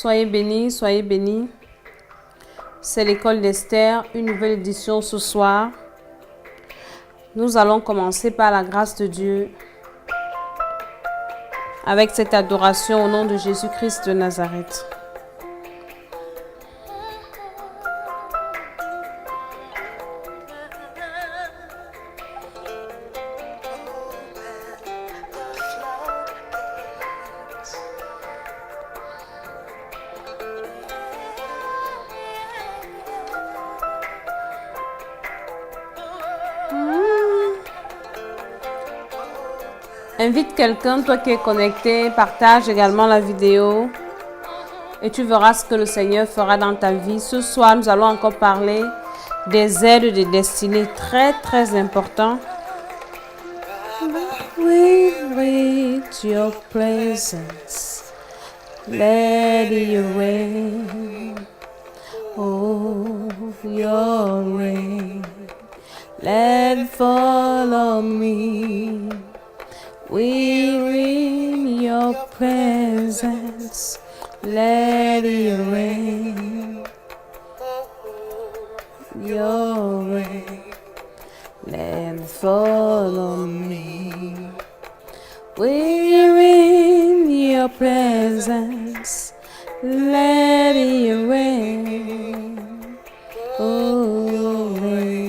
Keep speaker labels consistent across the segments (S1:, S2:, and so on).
S1: Soyez bénis, soyez bénis. C'est l'école d'Esther, une nouvelle édition ce soir. Nous allons commencer par la grâce de Dieu avec cette adoration au nom de Jésus-Christ de Nazareth. Invite quelqu'un, toi qui es connecté, partage également la vidéo et tu verras ce que le Seigneur fera dans ta vie. Ce soir, nous allons encore parler des aides de destinée, très important. We reach your presence, let your rain, oh your rain, let fall on me. We're in your presence, let it rain, your rain, let it fall on me. We're in your presence, let it rain, oh rain.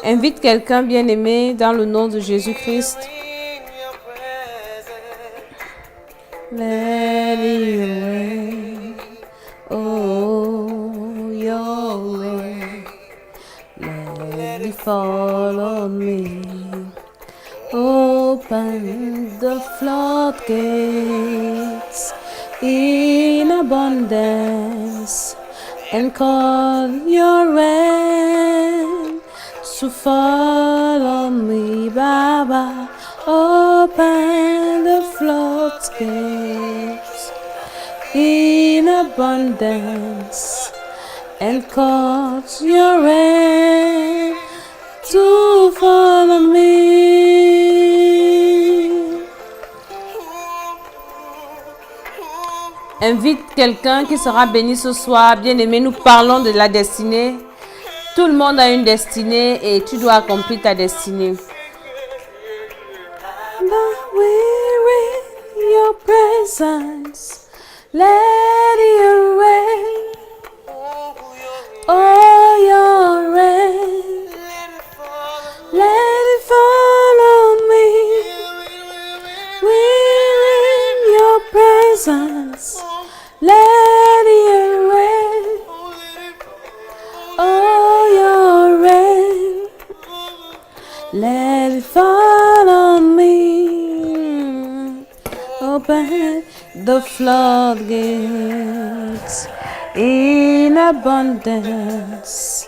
S1: Invite quelqu'un bien-aimé dans le nom de Jésus-Christ. Let it rain, oh your rain, let it fall on me. Open the floodgates in abundance and call your rain to fall on me, Baba. Open the floodgates in abundance and cause your rain to fall on me. Invite quelqu'un qui sera béni ce soir. Bien-aimé, nous parlons de la destinée. Tout le monde a une destinée et tu dois accomplir ta destinée. But we're in your presence, let your rain, oh your rain, let it fall on me. We're in your presence, let your rain, oh your rain, let it fall on me. Open the floodgates in abundance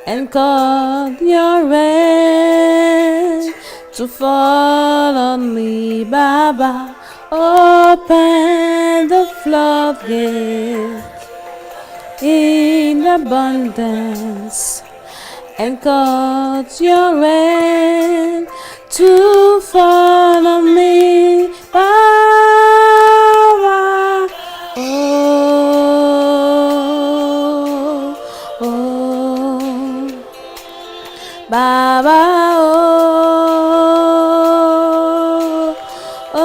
S1: and cause your rain to fall on me, Baba. Open the floodgates in abundance and cause your rain to fall on me, Baba. Oh, oh, Baba. Oh, oh,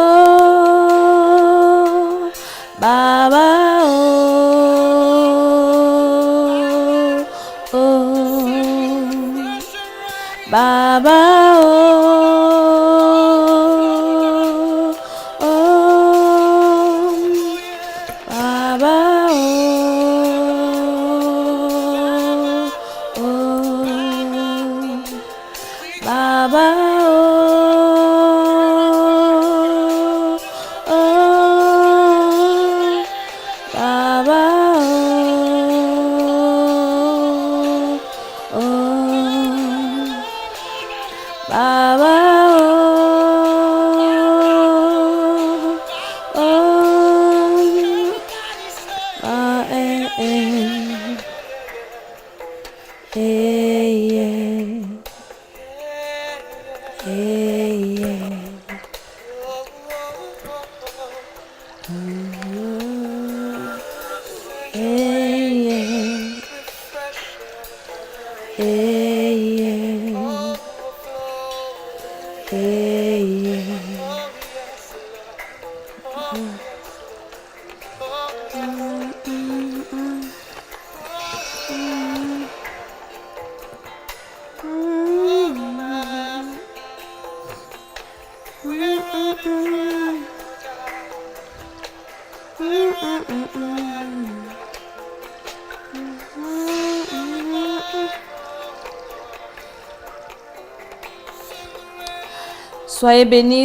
S1: Baba. Oh, oh, Baba.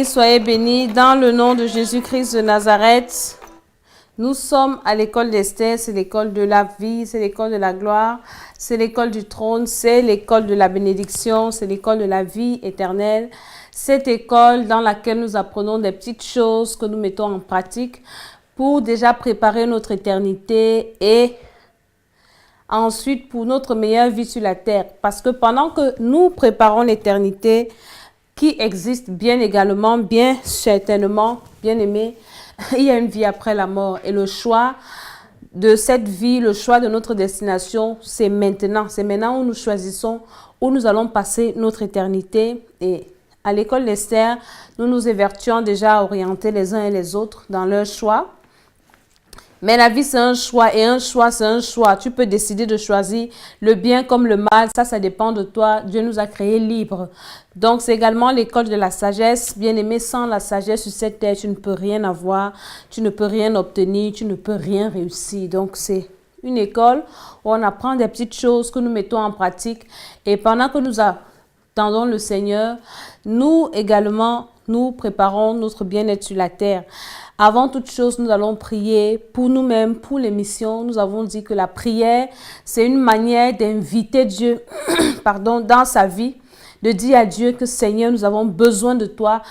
S1: Soyez bénis dans le nom de Jésus-Christ de Nazareth. Nous sommes à l'école d'Esther, c'est l'école de la vie, c'est l'école de la gloire, c'est l'école du trône, c'est l'école de la bénédiction, c'est l'école de la vie éternelle. Cette école dans laquelle nous apprenons des petites choses que nous mettons en pratique pour déjà préparer notre éternité et ensuite pour notre meilleure vie sur la terre. Parce que pendant que nous préparons l'éternité, qui existe bien également, bien certainement, bien aimé, il y a une vie après la mort. Et le choix de cette vie, le choix de notre destination, c'est maintenant. C'est maintenant où nous choisissons, où nous allons passer notre éternité. Et à l'école d'Esther, nous nous évertuons déjà à orienter les uns et les autres dans leur choix. Mais la vie, c'est un choix et un choix, c'est un choix. Tu peux décider de choisir le bien comme le mal. Ça dépend de toi. Dieu nous a créés libres. Donc, c'est également l'école de la sagesse. Bien-aimé, sans la sagesse sur cette terre, tu ne peux rien avoir. Tu ne peux rien obtenir. Tu ne peux rien réussir. Donc, c'est une école où on apprend des petites choses que nous mettons en pratique. Et pendant que nous attendons le Seigneur, nous également, nous préparons notre bien-être sur la terre. Avant toute chose, nous allons prier pour nous-mêmes, pour les missions. Nous avons dit que la prière, c'est une manière d'inviter Dieu dans sa vie, de dire à Dieu que Seigneur, nous avons besoin de toi.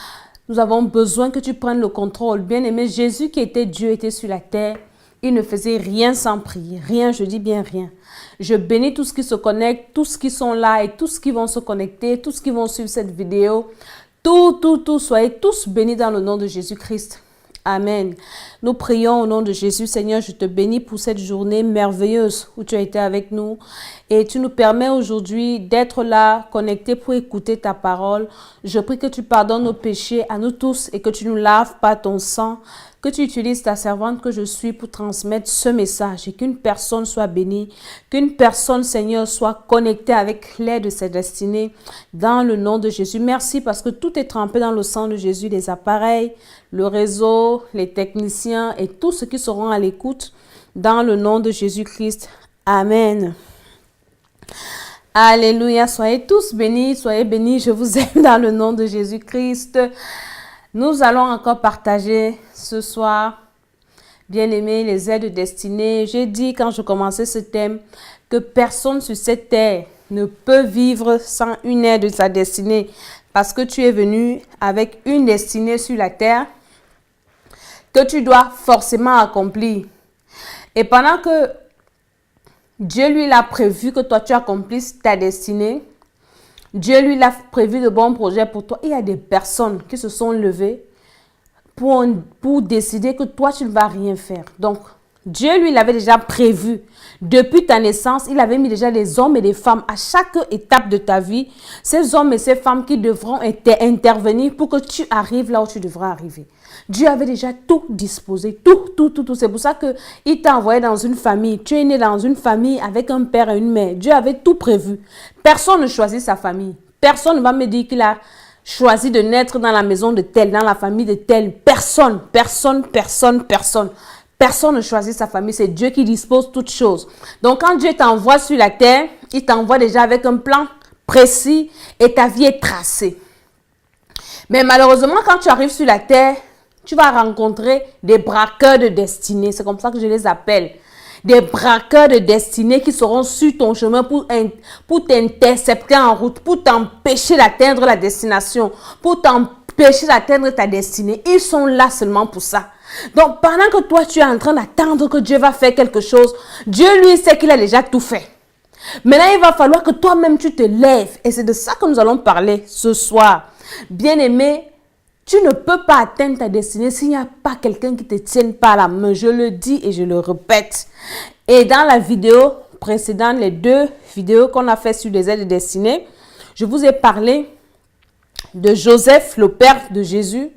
S1: Nous avons besoin que tu prennes le contrôle. Bien-aimé, Jésus qui était Dieu, était sur la terre. Il ne faisait rien sans prier. Rien, je dis bien rien. Je bénis tous ceux qui se connectent, tous ceux qui sont là et tous ceux qui vont se connecter, tous ceux qui vont suivre cette vidéo. Soyez tous bénis dans le nom de Jésus-Christ. Amen. Nous prions au nom de Jésus. Seigneur, je te bénis pour cette journée merveilleuse où tu as été avec nous. Et tu nous permets aujourd'hui d'être là, connectés pour écouter ta parole. Je prie que tu pardonnes nos péchés à nous tous et que tu nous laves par ton sang. Que tu utilises ta servante que je suis pour transmettre ce message et qu'une personne soit bénie, qu'une personne, Seigneur, soit connectée avec l'aide de ses destinées dans le nom de Jésus. Merci parce que tout est trempé dans le sang de Jésus, les appareils, le réseau, les techniciens et tous ceux qui seront à l'écoute dans le nom de Jésus-Christ. Amen. Alléluia. Soyez tous bénis, soyez bénis. Je vous aime dans le nom de Jésus-Christ. Nous allons encore partager ce soir, bien-aimés, les aides destinées. J'ai dit quand je commençais ce thème que personne sur cette terre ne peut vivre sans une aide de sa destinée parce que tu es venu avec une destinée sur la terre que tu dois forcément accomplir. Et pendant que Dieu lui l'a prévu que toi tu accomplisses ta destinée, Dieu lui a prévu de bons projets pour toi. Il y a des personnes qui se sont levées pour décider que toi, tu ne vas rien faire. Donc, Dieu lui l'avait déjà prévu. Depuis ta naissance, il avait mis déjà des hommes et des femmes à chaque étape de ta vie. Ces hommes et ces femmes qui devront intervenir pour que tu arrives là où tu devras arriver. Dieu avait déjà tout disposé, tout. C'est pour ça qu'il t'a envoyé dans une famille. Tu es né dans une famille avec un père et une mère. Dieu avait tout prévu. Personne ne choisit sa famille. Personne ne va me dire qu'il a choisi de naître dans la maison de tel, dans la famille de tel. Personne ne choisit sa famille. C'est Dieu qui dispose toutes choses. Donc, quand Dieu t'envoie sur la terre, il t'envoie déjà avec un plan précis et ta vie est tracée. Mais malheureusement, quand tu arrives sur la terre, tu vas rencontrer des braqueurs de destinée. C'est comme ça que je les appelle. Des braqueurs de destinée qui seront sur ton chemin pour t'intercepter en route, pour t'empêcher d'atteindre la destination, pour t'empêcher d'atteindre ta destinée. Ils sont là seulement pour ça. Donc, pendant que toi, tu es en train d'attendre que Dieu va faire quelque chose, Dieu, lui, sait qu'il a déjà tout fait. Maintenant, il va falloir que toi-même, tu te lèves. Et c'est de ça que nous allons parler ce soir. Bien-aimé, Tu ne peux pas atteindre ta destinée s'il n'y a pas quelqu'un qui te tienne par la main. Je le dis et je le répète. Et dans la vidéo précédente, les 2 vidéos qu'on a fait sur les aides de destinée, je vous ai parlé de Joseph, le père de Jésus,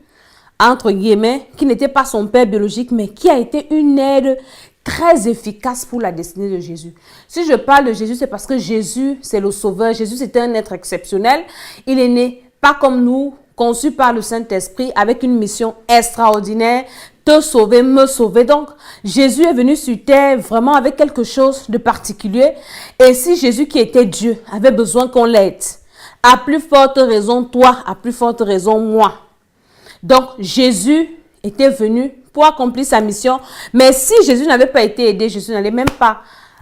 S1: entre guillemets, qui n'était pas son père biologique, mais qui a été une aide très efficace pour la destinée de Jésus. Si je parle de Jésus, c'est parce que Jésus, c'est le sauveur. Jésus, c'était un être exceptionnel. Il est né, pas comme nous, conçu par le Saint-Esprit, avec une mission extraordinaire, te sauver, me sauver. Donc, Jésus est venu sur terre vraiment avec quelque chose de particulier. Et si Jésus, qui était Dieu, avait besoin qu'on l'aide, à plus forte raison, toi, à plus forte raison, moi. Donc, Jésus était venu pour accomplir sa mission. Mais si Jésus n'avait pas été aidé, Jésus n'allait même pas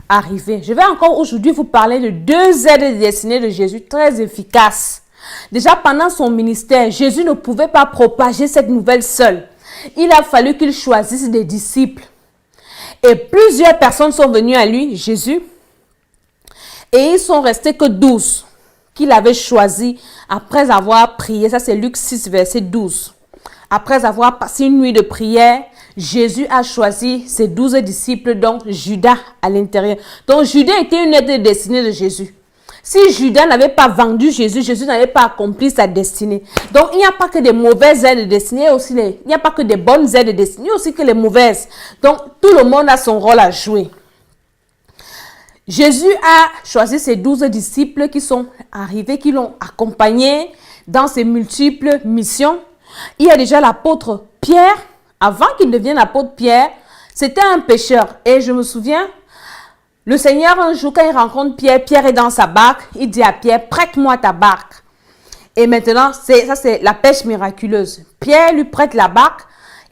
S1: arriver. Je vais encore aujourd'hui vous parler de 2 aides destinées de Jésus très efficaces. Déjà, pendant son ministère, Jésus ne pouvait pas propager cette nouvelle seul. Il a fallu qu'il choisisse des disciples. Et plusieurs personnes sont venues à lui, Jésus, et ils sont restés que 12 qu'il avait choisis après avoir prié. Ça, c'est Luc 6, verset 12. Après avoir passé une nuit de prière, Jésus a choisi ses 12 disciples, dont Judas à l'intérieur. Donc, Judas était une aide destinée de Jésus. Si Judas n'avait pas vendu Jésus, Jésus n'avait pas accompli sa destinée. Donc, il n'y a pas que des mauvaises aides destinées, il n'y a pas que des bonnes aides destinées, il y a aussi que les mauvaises. Donc, tout le monde a son rôle à jouer. Jésus a choisi ses 12 disciples qui sont arrivés, qui l'ont accompagné dans ses multiples missions. Il y a déjà l'apôtre Pierre. Avant qu'il devienne apôtre Pierre, c'était un pêcheur. Et je me souviens, le Seigneur, un jour, quand il rencontre Pierre, Pierre est dans sa barque. Il dit à Pierre, prête-moi ta barque. Et maintenant, ça c'est la pêche miraculeuse. Pierre lui prête la barque.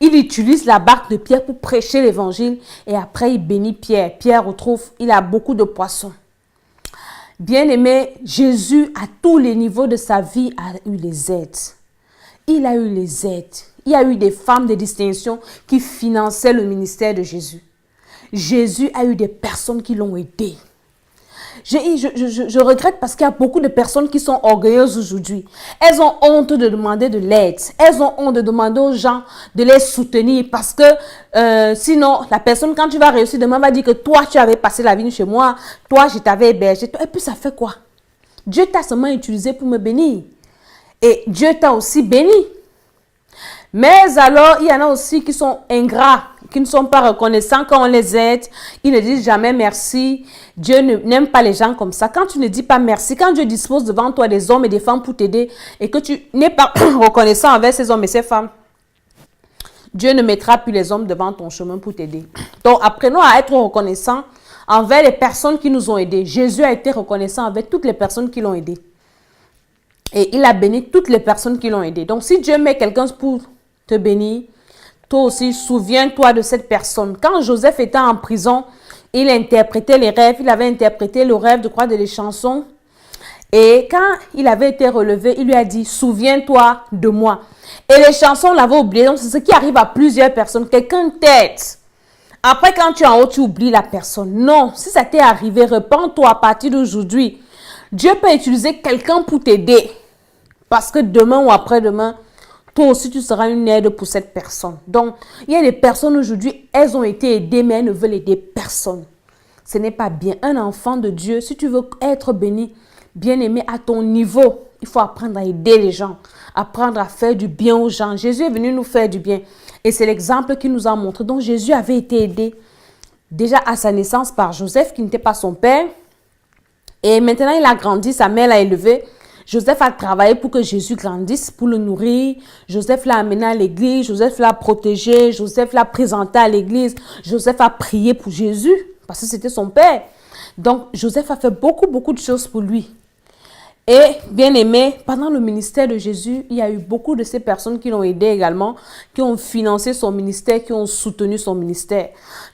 S1: Il utilise la barque de Pierre pour prêcher l'évangile. Et après, il bénit Pierre. Pierre retrouve, il a beaucoup de poissons. Bien-aimé, Jésus, à tous les niveaux de sa vie, a eu les aides. Il a eu les aides. Il y a eu des femmes de distinction qui finançaient le ministère de Jésus. Jésus a eu des personnes qui l'ont aidé. Je regrette parce qu'il y a beaucoup de personnes qui sont orgueilleuses aujourd'hui. Elles ont honte de demander de l'aide. Elles ont honte de demander aux gens de les soutenir parce que sinon, la personne, quand tu vas réussir demain, va dire que toi, tu avais passé la vie chez moi. Toi, je t'avais hébergé. Et puis, ça fait quoi? Dieu t'a seulement utilisé pour me bénir. Et Dieu t'a aussi béni. Mais alors, il y en a aussi qui sont ingrats, qui ne sont pas reconnaissants quand on les aide. Ils ne disent jamais merci. Dieu n'aime pas les gens comme ça. Quand tu ne dis pas merci, quand Dieu dispose devant toi des hommes et des femmes pour t'aider et que tu n'es pas reconnaissant envers ces hommes et ces femmes, Dieu ne mettra plus les hommes devant ton chemin pour t'aider. Donc, apprenons à être reconnaissants envers les personnes qui nous ont aidés. Jésus a été reconnaissant avec toutes les personnes qui l'ont aidé. Et il a béni toutes les personnes qui l'ont aidé. Donc, si Dieu met quelqu'un pour te bénir, toi aussi, souviens-toi de cette personne. Quand Joseph était en prison, il interprétait les rêves. Il avait interprété le rêve, je crois, de les chansons. Et quand il avait été relevé, il lui a dit, souviens-toi de moi. Et les chansons, on l'avait oublié. Donc, c'est ce qui arrive à plusieurs personnes. Quelqu'un t'aide. Après, quand tu es en haut, tu oublies la personne. Non, si ça t'est arrivé, repens-toi à partir d'aujourd'hui. Dieu peut utiliser quelqu'un pour t'aider. Parce que demain ou après-demain, toi aussi, tu seras une aide pour cette personne. Donc, il y a des personnes aujourd'hui, elles ont été aidées, mais elles ne veulent aider personne. Ce n'est pas bien. Un enfant de Dieu, si tu veux être béni, bien-aimé à ton niveau, il faut apprendre à aider les gens, apprendre à faire du bien aux gens. Jésus est venu nous faire du bien. Et c'est l'exemple qu'il nous a montré. Donc, Jésus avait été aidé déjà à sa naissance par Joseph, qui n'était pas son père. Et maintenant, il a grandi, sa mère l'a élevé. Joseph a travaillé pour que Jésus grandisse, pour le nourrir. Joseph l'a amené à l'église, Joseph l'a protégé, Joseph l'a présenté à l'église. Joseph a prié pour Jésus, parce que c'était son père. Donc, Joseph a fait beaucoup de choses pour lui. Et, bien aimé, pendant le ministère de Jésus, il y a eu beaucoup de ces personnes qui l'ont aidé également, qui ont financé son ministère, qui ont soutenu son ministère.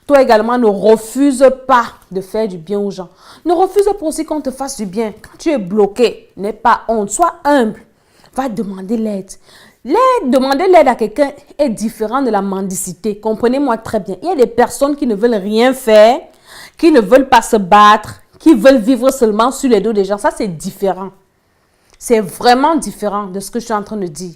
S1: Toi également, ne refuse pas de faire du bien aux gens. Ne refuse pas aussi qu'on te fasse du bien. Quand tu es bloqué, n'aie pas honte, sois humble. Va demander l'aide. Demander l'aide à quelqu'un est différent de la mendicité. Comprenez-moi très bien. Il y a des personnes qui ne veulent rien faire, qui ne veulent pas se battre, qui veulent vivre seulement sur les dos des gens. Ça, c'est différent. C'est vraiment différent de ce que je suis en train de dire.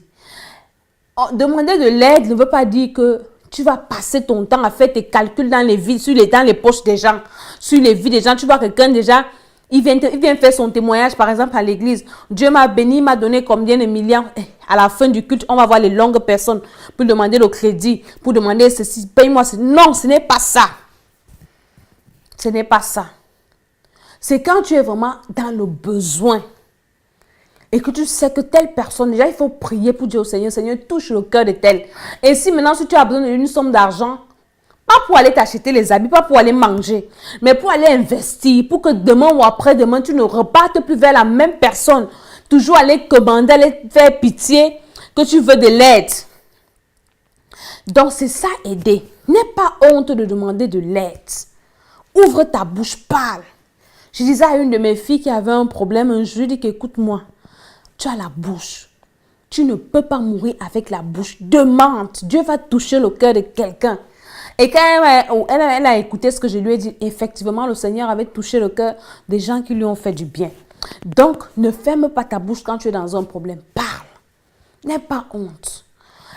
S1: demander de l'aide ne veut pas dire que tu vas passer ton temps à faire tes calculs dans les vies, dans les poches des gens, sur les vies des gens. Tu vois quelqu'un déjà, il vient faire son témoignage, par exemple, à l'église. Dieu m'a béni, m'a donné combien de millions. À la fin du culte, on va voir les longues personnes pour demander le crédit, pour demander ceci, paye-moi. Non, ce n'est pas ça. Ce n'est pas ça. C'est quand tu es vraiment dans le besoin et que tu sais que telle personne, déjà, il faut prier pour dire au Seigneur, Seigneur, touche le cœur de telle. Et si maintenant, si tu as besoin d'une somme d'argent, pas pour aller t'acheter les habits, pas pour aller manger, mais pour aller investir, pour que demain ou après-demain, tu ne repartes plus vers la même personne. Toujours aller commander, aller faire pitié, que tu veux de l'aide. Donc, c'est ça, aider. N'aie pas honte de demander de l'aide. Ouvre ta bouche, parle. Je disais à une de mes filles qui avait un problème un jour, je lui dis qu'écoute-moi, tu as la bouche. Tu ne peux pas mourir avec la bouche. Demande. Dieu va toucher le cœur de quelqu'un. Et quand elle a écouté ce que je lui ai dit, effectivement, le Seigneur avait touché le cœur des gens qui lui ont fait du bien. Donc, ne ferme pas ta bouche quand tu es dans un problème. Parle. N'aie pas honte.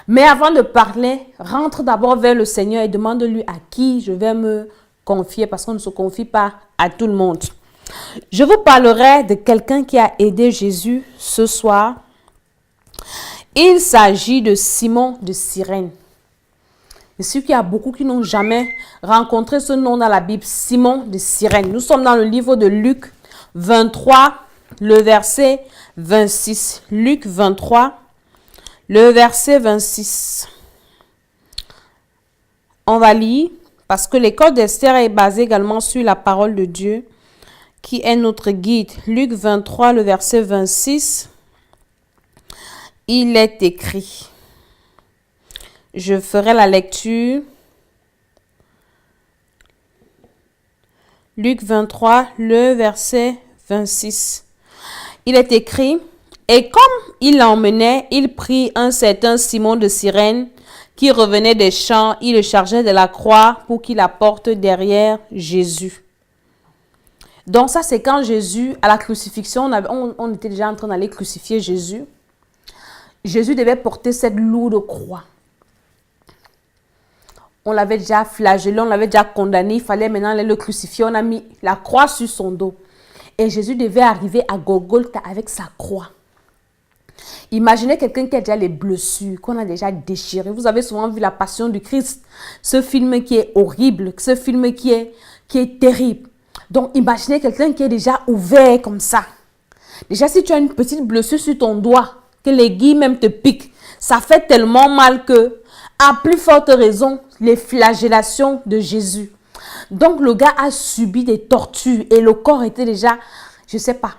S1: Mais avant de parler, rentre d'abord vers le Seigneur et demande-lui à qui je vais me confier, parce qu'on ne se confie pas à tout le monde. Je vous parlerai de quelqu'un qui a aidé Jésus ce soir. Il s'agit de Simon de Cyrène. Je suis sûr qu'il y a beaucoup qui n'ont jamais rencontré ce nom dans la Bible, Simon de Cyrène. Nous sommes dans le livre de Luc 23, le verset 26. Luc 23, le verset 26. On va lire, parce que l'école d'Esther est basée également sur la parole de Dieu, qui est notre guide. Luc 23, le verset 26. Il est écrit. Je ferai la lecture. Luc 23, le verset 26. Il est écrit, et comme il l'emmenait, il prit un certain Simon de Cyrène qui revenait des champs, il le chargeait de la croix pour qu'il la porte derrière Jésus. Donc ça, c'est quand Jésus, à la crucifixion, on était déjà en train d'aller crucifier Jésus. Jésus devait porter cette lourde croix. On l'avait déjà flagellé, on l'avait déjà condamné. Il fallait maintenant aller le crucifier. On a mis la croix sur son dos. Et Jésus devait arriver à Golgotha avec sa croix. Imaginez quelqu'un qui a déjà les blessures, qu'on a déjà déchirées. Vous avez souvent vu La Passion du Christ. Ce film qui est horrible, ce film qui est terrible. Donc imaginez quelqu'un qui est déjà ouvert comme ça. Déjà si tu as une petite blessure sur ton doigt, que l'aiguille même te pique, ça fait tellement mal que, à plus forte raison, les flagellations de Jésus. Donc, le gars a subi des tortures et le corps était déjà, je ne sais pas,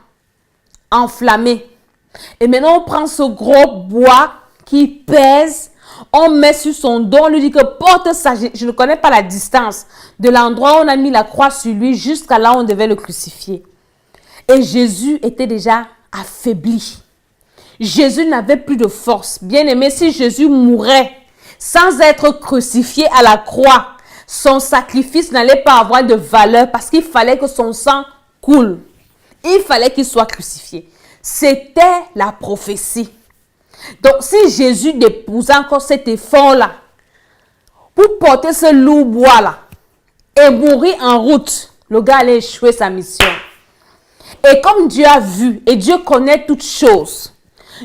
S1: enflammé. Et maintenant, on prend ce gros bois qui pèse, on met sur son dos, on lui dit que porte ça. Je ne connais pas la distance de l'endroit où on a mis la croix sur lui jusqu'à là où on devait le crucifier. Et Jésus était déjà affaibli. Jésus n'avait plus de force. Bien aimé, si Jésus mourait sans être crucifié à la croix, son sacrifice n'allait pas avoir de valeur parce qu'il fallait que son sang coule. Il fallait qu'il soit crucifié. C'était la prophétie. Donc, si Jésus déposait encore cet effort-là pour porter ce lourd bois-là et mourir en route, le gars allait échouer sa mission. Et comme Dieu a vu et Dieu connaît toutes choses,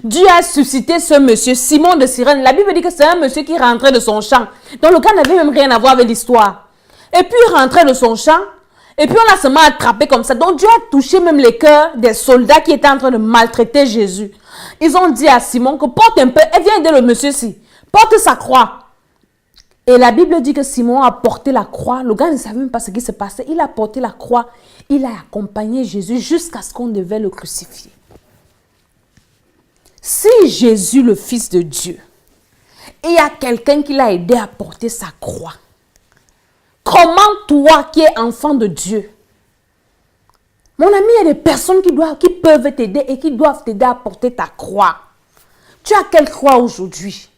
S1: Dieu a suscité ce monsieur, Simon de Cyrène. La Bible dit que c'est un monsieur qui rentrait de son champ. Donc le gars n'avait même rien à voir avec l'histoire. Et puis il rentrait de son champ. Et puis on l'a seulement attrapé comme ça. Donc Dieu a touché même les cœurs des soldats qui étaient en train de maltraiter Jésus. Ils ont dit à Simon que porte un peu, et viens aider le monsieur-ci. Porte sa croix. Et la Bible dit que Simon a porté la croix. Le gars ne savait même pas ce qui se passait. Il a porté la croix. Il a accompagné Jésus jusqu'à ce qu'on devait le crucifier. Si Jésus, le Fils de Dieu, il y a quelqu'un qui l'a aidé à porter sa croix, comment toi qui es enfant de Dieu, mon ami, il y a des personnes qui peuvent t'aider et qui doivent t'aider à porter ta croix. Tu as quelle croix aujourd'hui?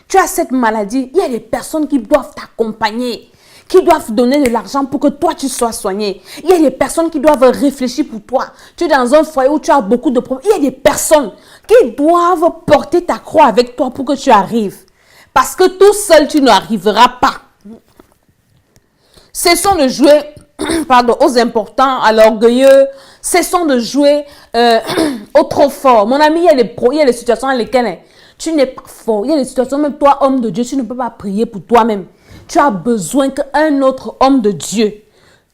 S1: Tu as cette maladie, il y a des personnes qui doivent t'accompagner, qui doivent donner de l'argent pour que toi tu sois soigné. Il y a des personnes qui doivent réfléchir pour toi. Tu es dans un foyer où tu as beaucoup de problèmes. Il y a des personnes qui doivent porter ta croix avec toi pour que tu arrives. Parce que tout seul, tu n'arriveras pas. Cessons de jouer aux importants, à l'orgueilleux. Cessons de jouer au trop fort. Mon ami, il y a des situations dans lesquelles tu n'es pas fort. Il y a des situations, même toi, homme de Dieu, tu ne peux pas prier pour toi-même. Tu as besoin qu'un autre homme de Dieu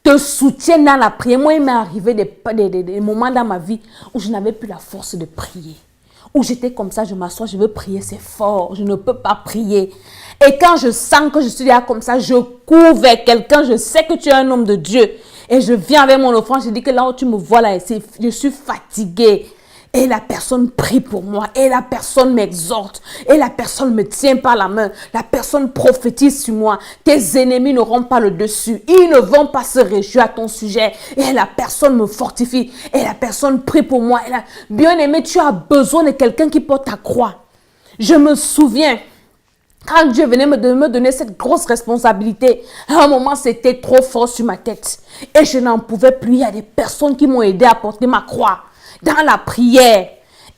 S1: te soutienne dans la prière. Moi, il m'est arrivé des moments dans ma vie où je n'avais plus la force de prier. Où j'étais comme ça, je m'assois, je veux prier, c'est fort, je ne peux pas prier. Et quand je sens que je suis là comme ça, je cours vers quelqu'un, je sais que tu es un homme de Dieu. Et je viens avec mon offrande, je dis que là où tu me vois là, je suis fatiguée. Et la personne prie pour moi, et la personne m'exhorte, et la personne me tient par la main, la personne prophétise sur moi. Tes ennemis n'auront pas le dessus, ils ne vont pas se réjouir à ton sujet. Et la personne me fortifie, et la personne prie pour moi. Bien-aimé, tu as besoin de quelqu'un qui porte ta croix. Je me souviens, quand Dieu venait me donner cette grosse responsabilité, à un moment, c'était trop fort sur ma tête. Et je n'en pouvais plus. Il y a des personnes qui m'ont aidé à porter ma croix. Dans la prière,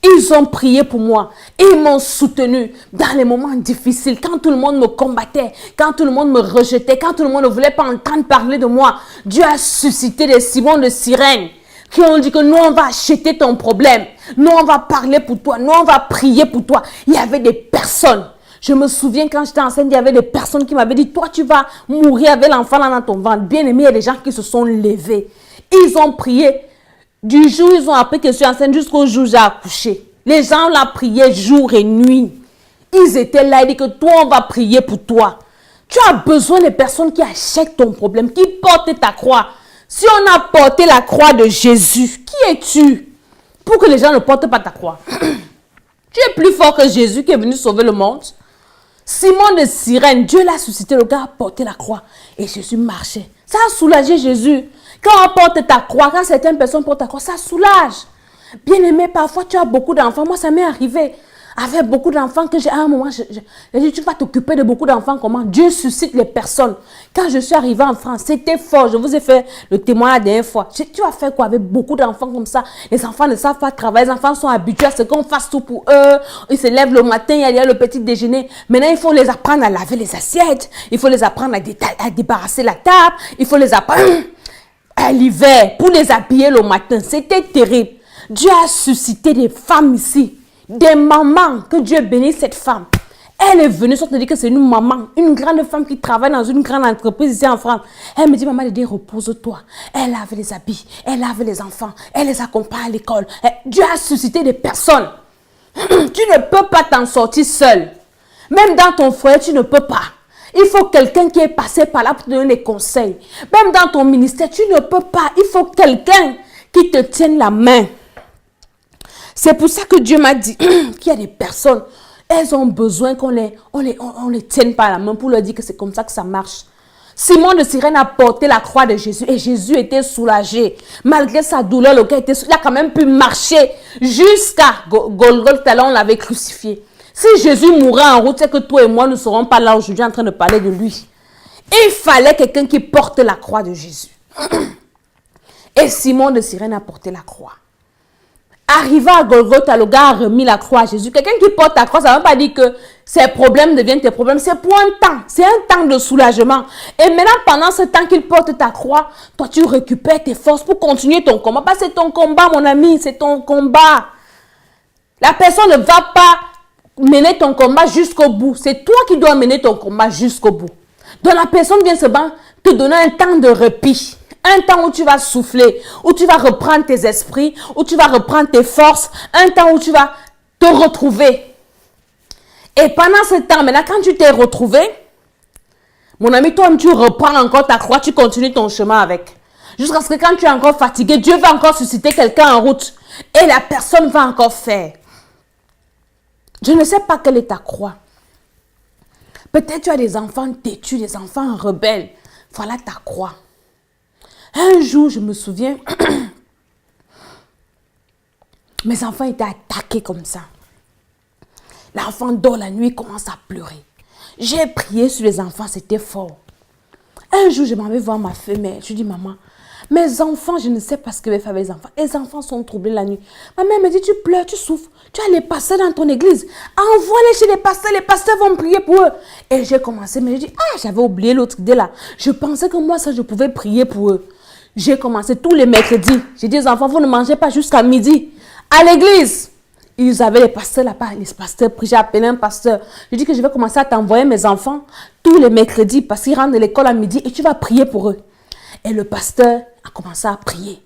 S1: ils ont prié pour moi. Ils m'ont soutenu dans les moments difficiles. Quand tout le monde me combattait, quand tout le monde me rejetait, quand tout le monde ne voulait pas entendre parler de moi, Dieu a suscité des Simons de Sirène qui ont dit que nous, on va acheter ton problème. Nous, on va parler pour toi. Nous, on va prier pour toi. Il y avait des personnes. Je me souviens quand j'étais enceinte, il y avait des personnes qui m'avaient dit, toi, tu vas mourir avec l'enfant là dans ton ventre. Bien aimé, il y a des gens qui se sont levés. Ils ont prié. Du jour où ils ont appris que je suis enceinte jusqu'au jour où j'ai accouché. Les gens l'ont prié jour et nuit. Ils étaient là, ils disent que toi, on va prier pour toi. Tu as besoin de personnes qui achètent ton problème, qui portent ta croix. Si on a porté la croix de Jésus, qui es-tu pour que les gens ne portent pas ta croix? Tu es plus fort que Jésus qui est venu sauver le monde. Simon de Cyrène, Dieu l'a suscité, le gars a porté la croix et Jésus marchait. Ça a soulagé Jésus. Quand on porte ta croix, quand certaines personnes portent ta croix, ça soulage. Bien aimé, parfois tu as beaucoup d'enfants. Moi, ça m'est arrivé. Avec beaucoup d'enfants que j'ai à un moment, j'ai dit, tu vas t'occuper de beaucoup d'enfants comment? Dieu suscite les personnes. Quand je suis arrivée en France, c'était fort. Je vous ai fait le témoin la dernière fois. Tu as fait quoi avec beaucoup d'enfants comme ça? Les enfants ne savent pas travailler. Les enfants sont habitués à ce qu'on fasse tout pour eux. Ils se lèvent le matin, il y a le petit déjeuner. Maintenant, il faut les apprendre à laver les assiettes. Il faut les apprendre à débarrasser la table. Il faut les apprendre à l'hiver pour les habiller le matin. C'était terrible. Dieu a suscité des femmes ici. Des mamans, que Dieu bénisse cette femme. Elle est venue, sans te dire que c'est une maman, une grande femme qui travaille dans une grande entreprise ici en France. Elle me dit, maman, repose-toi. Elle lave les habits, elle lave les enfants, elle les accompagne à l'école. Dieu a suscité des personnes. Tu ne peux pas t'en sortir seul. Même dans ton foyer, tu ne peux pas. Il faut quelqu'un qui est passé par là pour te donner des conseils. Même dans ton ministère, tu ne peux pas. Il faut quelqu'un qui te tienne la main. C'est pour ça que Dieu m'a dit qu'il y a des personnes, elles ont besoin qu'on les tienne par la main pour leur dire que c'est comme ça que ça marche. Simon de Cyrène a porté la croix de Jésus et Jésus était soulagé. Malgré sa douleur, le gars il a quand même pu marcher jusqu'à Golgotha, là on l'avait crucifié. Si Jésus mourait en route, c'est que toi et moi ne serons pas là aujourd'hui en train de parler de lui. Il fallait quelqu'un qui porte la croix de Jésus. Et Simon de Cyrène a porté la croix. Arrivé à Golgotha, le gars a remis la croix à Jésus. Quelqu'un qui porte la croix, ça ne veut pas dire que ses problèmes deviennent tes problèmes. C'est pour un temps. C'est un temps de soulagement. Et maintenant, pendant ce temps qu'il porte ta croix, toi, tu récupères tes forces pour continuer ton combat. Parce que c'est ton combat, mon ami. C'est ton combat. La personne ne va pas mener ton combat jusqu'au bout. C'est toi qui dois mener ton combat jusqu'au bout. Donc, la personne vient se battre, te donner un temps de répit. Un temps où tu vas souffler, où tu vas reprendre tes esprits, où tu vas reprendre tes forces. Un temps où tu vas te retrouver. Et pendant ce temps, maintenant, quand tu t'es retrouvé, mon ami, toi-même, tu reprends encore ta croix, tu continues ton chemin avec. Jusqu'à ce que quand tu es encore fatigué, Dieu va encore susciter quelqu'un en route. Et la personne va encore faire. Je ne sais pas quelle est ta croix. Peut-être tu as des enfants têtus, des enfants rebelles. Voilà ta croix. Un jour, je me souviens, mes enfants étaient attaqués comme ça. L'enfant dort la nuit, commence à pleurer. J'ai prié sur les enfants, c'était fort. Un jour, je m'en vais voir ma femelle. Je dis, maman, Mes enfants, je ne sais pas ce que je vais faire avec les enfants. Les enfants sont troublés la nuit. Ma mère me dit, tu pleures, tu souffres. Tu as les pasteurs dans ton église. Envoie-les chez les pasteurs vont prier pour eux. Et j'ai commencé, mais je dis, j'avais oublié l'autre idée là. Je pensais que moi, ça, je pouvais prier pour eux. J'ai commencé tous les mercredis. J'ai dit aux enfants, vous ne mangez pas jusqu'à midi. À l'église. Ils avaient les pasteurs là-bas. Les pasteurs prient. J'ai appelé un pasteur. Je dis que je vais commencer à t'envoyer mes enfants tous les mercredis parce qu'ils rentrent de l'école à midi et tu vas prier pour eux. Et le pasteur a commencé à prier.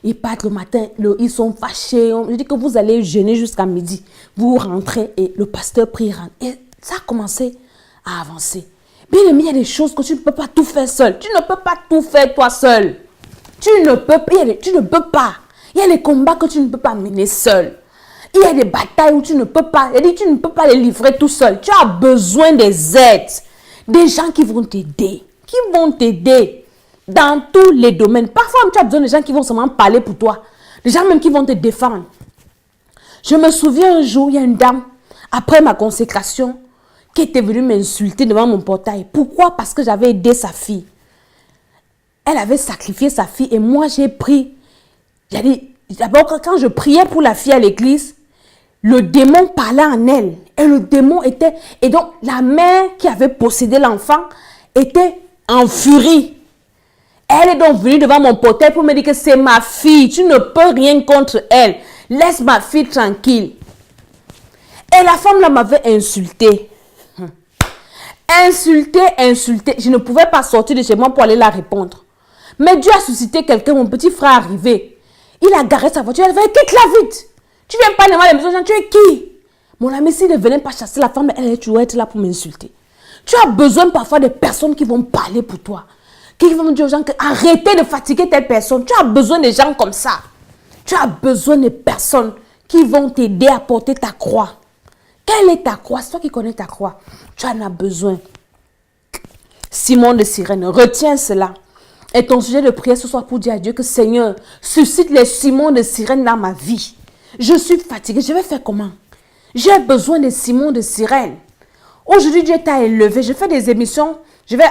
S1: Ils partent le matin, ils sont fâchés. Je dis que vous allez jeûner jusqu'à midi. Vous rentrez et le pasteur prie. Et ça a commencé à avancer. Bien aimé, il y a des choses que tu ne peux pas tout faire seul. Tu ne peux pas tout faire toi seul. Tu ne peux pas. Il y a des combats que tu ne peux pas mener seul. Il y a des batailles où tu ne peux pas. Tu ne peux pas les livrer tout seul. Tu as besoin des aides. Des gens qui vont t'aider. Qui vont t'aider dans tous les domaines. Parfois, tu as besoin de gens qui vont seulement parler pour toi. Des gens même qui vont te défendre. Je me souviens un jour, il y a une dame, après ma consécration, qui était venue m'insulter devant mon portail. Pourquoi? Parce que j'avais aidé sa fille. Elle avait sacrifié sa fille et moi j'ai pris. D'abord, quand je priais pour la fille à l'église, le démon parlait en elle. Et le démon était... Et donc, la mère qui avait possédé l'enfant était en furie. Elle est donc venue devant mon portail pour me dire que c'est ma fille. Tu ne peux rien contre elle. Laisse ma fille tranquille. Et la femme là m'avait insulté. Insulté. Je ne pouvais pas sortir de chez moi pour aller la répondre. Mais Dieu a suscité quelqu'un, mon petit frère arrivé. Il a garé sa voiture. Elle avait quitte-la vite. Tu viens pas devant les maisons, tu es qui? Mon ami, s'il ne venait pas chasser la femme, elle allait toujours être là pour m'insulter. Tu as besoin parfois de personnes qui vont parler pour toi. Qui vont dire aux gens que arrêtez de fatiguer telle personne. Tu as besoin de gens comme ça. Tu as besoin de personnes qui vont t'aider à porter ta croix. Quelle est ta croix? C'est toi qui connais ta croix. Tu en as besoin. Simon de Cyrène, retiens cela. Et ton sujet de prière ce soir pour dire à Dieu que Seigneur, suscite les Simon de Cyrène dans ma vie. Je suis fatiguée. Je vais faire comment? J'ai besoin de Simon de Cyrène. Aujourd'hui, Dieu t'a élevé. Je fais des émissions.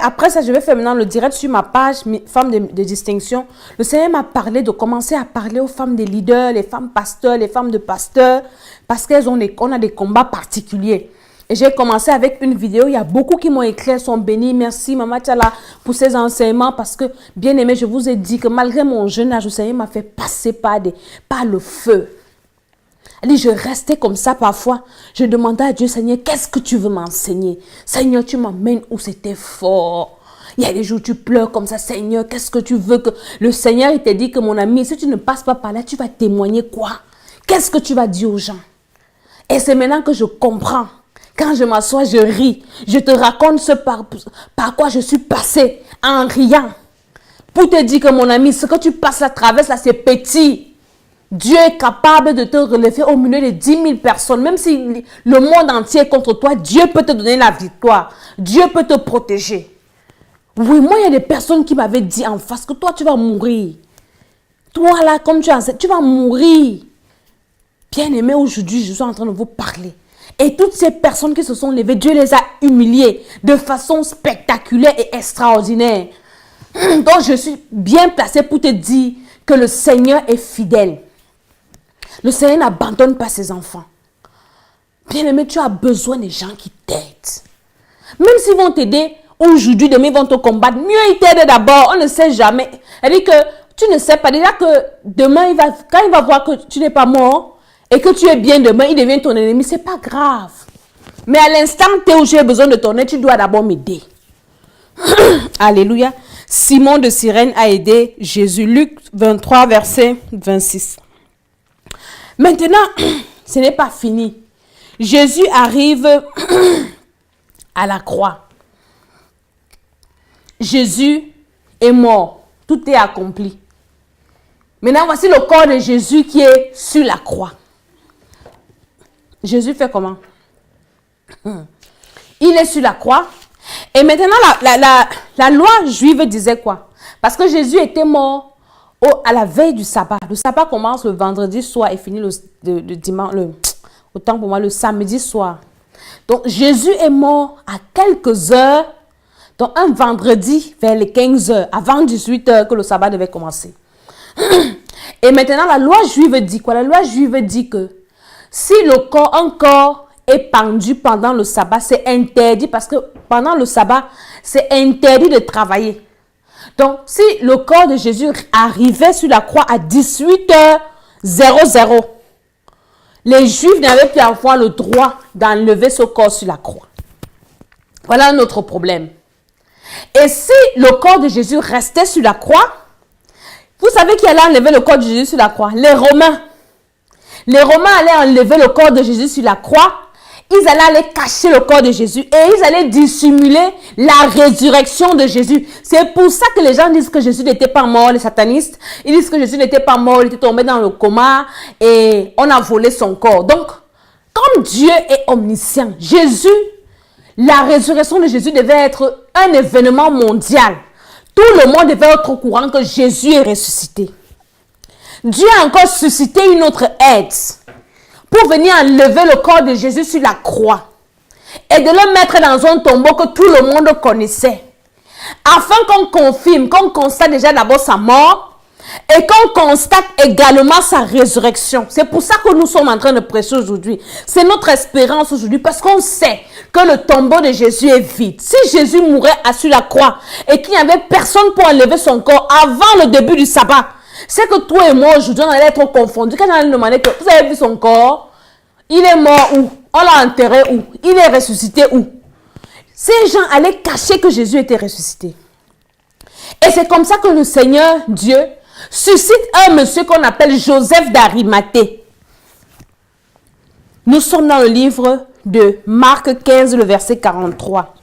S1: Après ça, je vais faire maintenant le direct sur ma page Femmes de distinction. Le Seigneur m'a parlé de commencer à parler aux femmes des leaders, les femmes pasteurs, les femmes de pasteurs, parce qu'on a des combats particuliers. Et j'ai commencé avec une vidéo. Il y a beaucoup qui m'ont écrit, sont bénis. Merci, Maman Tchala, pour ces enseignements. Parce que, bien aimé, je vous ai dit que malgré mon jeune âge, le Seigneur m'a fait passer par le feu. Elle dit, je restais comme ça parfois. Je demandais à Dieu, Seigneur, qu'est-ce que tu veux m'enseigner? Seigneur, tu m'emmènes où c'était fort. Il y a des jours où tu pleures comme ça, Seigneur, qu'est-ce que tu veux que... Le Seigneur, il t'a dit que mon ami, si tu ne passes pas par là, tu vas témoigner quoi? Qu'est-ce que tu vas dire aux gens? Et c'est maintenant que je comprends. Quand je m'assois, je ris. Je te raconte ce par quoi je suis passée en riant. Pour te dire que mon ami, ce que tu passes à travers là, c'est petit. Dieu est capable de te relever au milieu de 10 000 personnes. Même si le monde entier est contre toi, Dieu peut te donner la victoire. Dieu peut te protéger. Oui, moi, il y a des personnes qui m'avaient dit en face que toi, tu vas mourir. Toi, là, comme tu es enceinte, tu vas mourir. Bien aimé, aujourd'hui, je suis en train de vous parler. Et toutes ces personnes qui se sont levées, Dieu les a humiliées de façon spectaculaire et extraordinaire. Donc, je suis bien placée pour te dire que le Seigneur est fidèle. Le Seigneur n'abandonne pas ses enfants. Bien-aimé, tu as besoin des gens qui t'aident. Même s'ils vont t'aider aujourd'hui, demain ils vont te combattre. Mieux ils t'aident d'abord, on ne sait jamais. C'est-à-dire que tu ne sais pas. Déjà que demain, quand il va voir que tu n'es pas mort et que tu es bien demain, il devient ton ennemi. Ce n'est pas grave. Mais à l'instant où j'ai besoin de ton aide, tu dois d'abord m'aider. Alléluia. Simon de Cyrène a aidé Jésus. Luc 23, verset 26. Maintenant, ce n'est pas fini. Jésus arrive à la croix. Jésus est mort. Tout est accompli. Maintenant, voici le corps de Jésus qui est sur la croix. Jésus fait comment? Il est sur la croix. Et maintenant, la loi juive disait quoi? Parce que Jésus était mort à la veille du sabbat. Le sabbat commence le vendredi soir et finit le dimanche, autant pour moi, le samedi soir. Donc, Jésus est mort à quelques heures, donc un vendredi vers les 15 heures, avant 18 heures que le sabbat devait commencer. Et maintenant, la loi juive dit quoi? La loi juive dit que si un corps est pendu pendant le sabbat, c'est interdit parce que pendant le sabbat, c'est interdit de travailler. Donc, si le corps de Jésus arrivait sur la croix à 18h00, les Juifs n'avaient plus avoir le droit d'enlever ce corps sur la croix. Voilà notre problème. Et si le corps de Jésus restait sur la croix, vous savez qui allait enlever le corps de Jésus sur la croix? Les Romains. Les Romains allaient enlever le corps de Jésus sur la croix. Ils allaient aller cacher le corps de Jésus et ils allaient dissimuler la résurrection de Jésus. C'est pour ça que les gens disent que Jésus n'était pas mort, les satanistes. Ils disent que Jésus n'était pas mort, il était tombé dans le coma et on a volé son corps. Donc, comme Dieu est omniscient, la résurrection de Jésus devait être un événement mondial. Tout le monde devait être au courant que Jésus est ressuscité. Dieu a encore suscité une autre aide pour venir enlever le corps de Jésus sur la croix et de le mettre dans un tombeau que tout le monde connaissait. Afin qu'on confirme, qu'on constate déjà d'abord sa mort et qu'on constate également sa résurrection. C'est pour ça que nous sommes en train de prêcher aujourd'hui. C'est notre espérance aujourd'hui parce qu'on sait que le tombeau de Jésus est vide. Si Jésus mourait sur la croix et qu'il n'y avait personne pour enlever son corps avant le début du sabbat, c'est que toi et moi aujourd'hui on allait être confondus. Quand on allait demander que vous avez vu son corps, il est mort où? On l'a enterré où? Il est ressuscité où? Ces gens allaient cacher que Jésus était ressuscité. Et c'est comme ça que le Seigneur Dieu suscite un monsieur qu'on appelle Joseph d'Arimathée. Nous sommes dans le livre de Marc 15, le verset 43.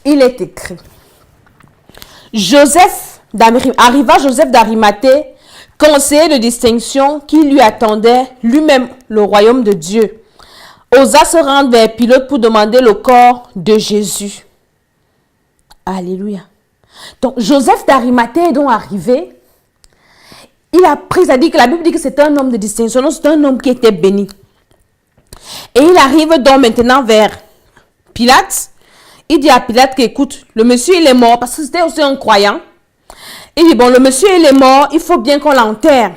S1: Il est écrit: arriva Joseph d'Arimathée, conseiller de distinction qui lui attendait lui-même le royaume de Dieu, osa se rendre vers Pilate pour demander le corps de Jésus. Alléluia. Donc, Joseph d'Arimathée est donc arrivé. Il a pris, ça dit que la Bible dit que c'était un homme de distinction, non, c'est un homme qui était béni. Et il arrive donc maintenant vers Pilate. Il dit à Pilate qu'écoute, le monsieur il est mort parce que c'était aussi un croyant. Il dit bon, le monsieur il est mort, il faut bien qu'on l'enterre.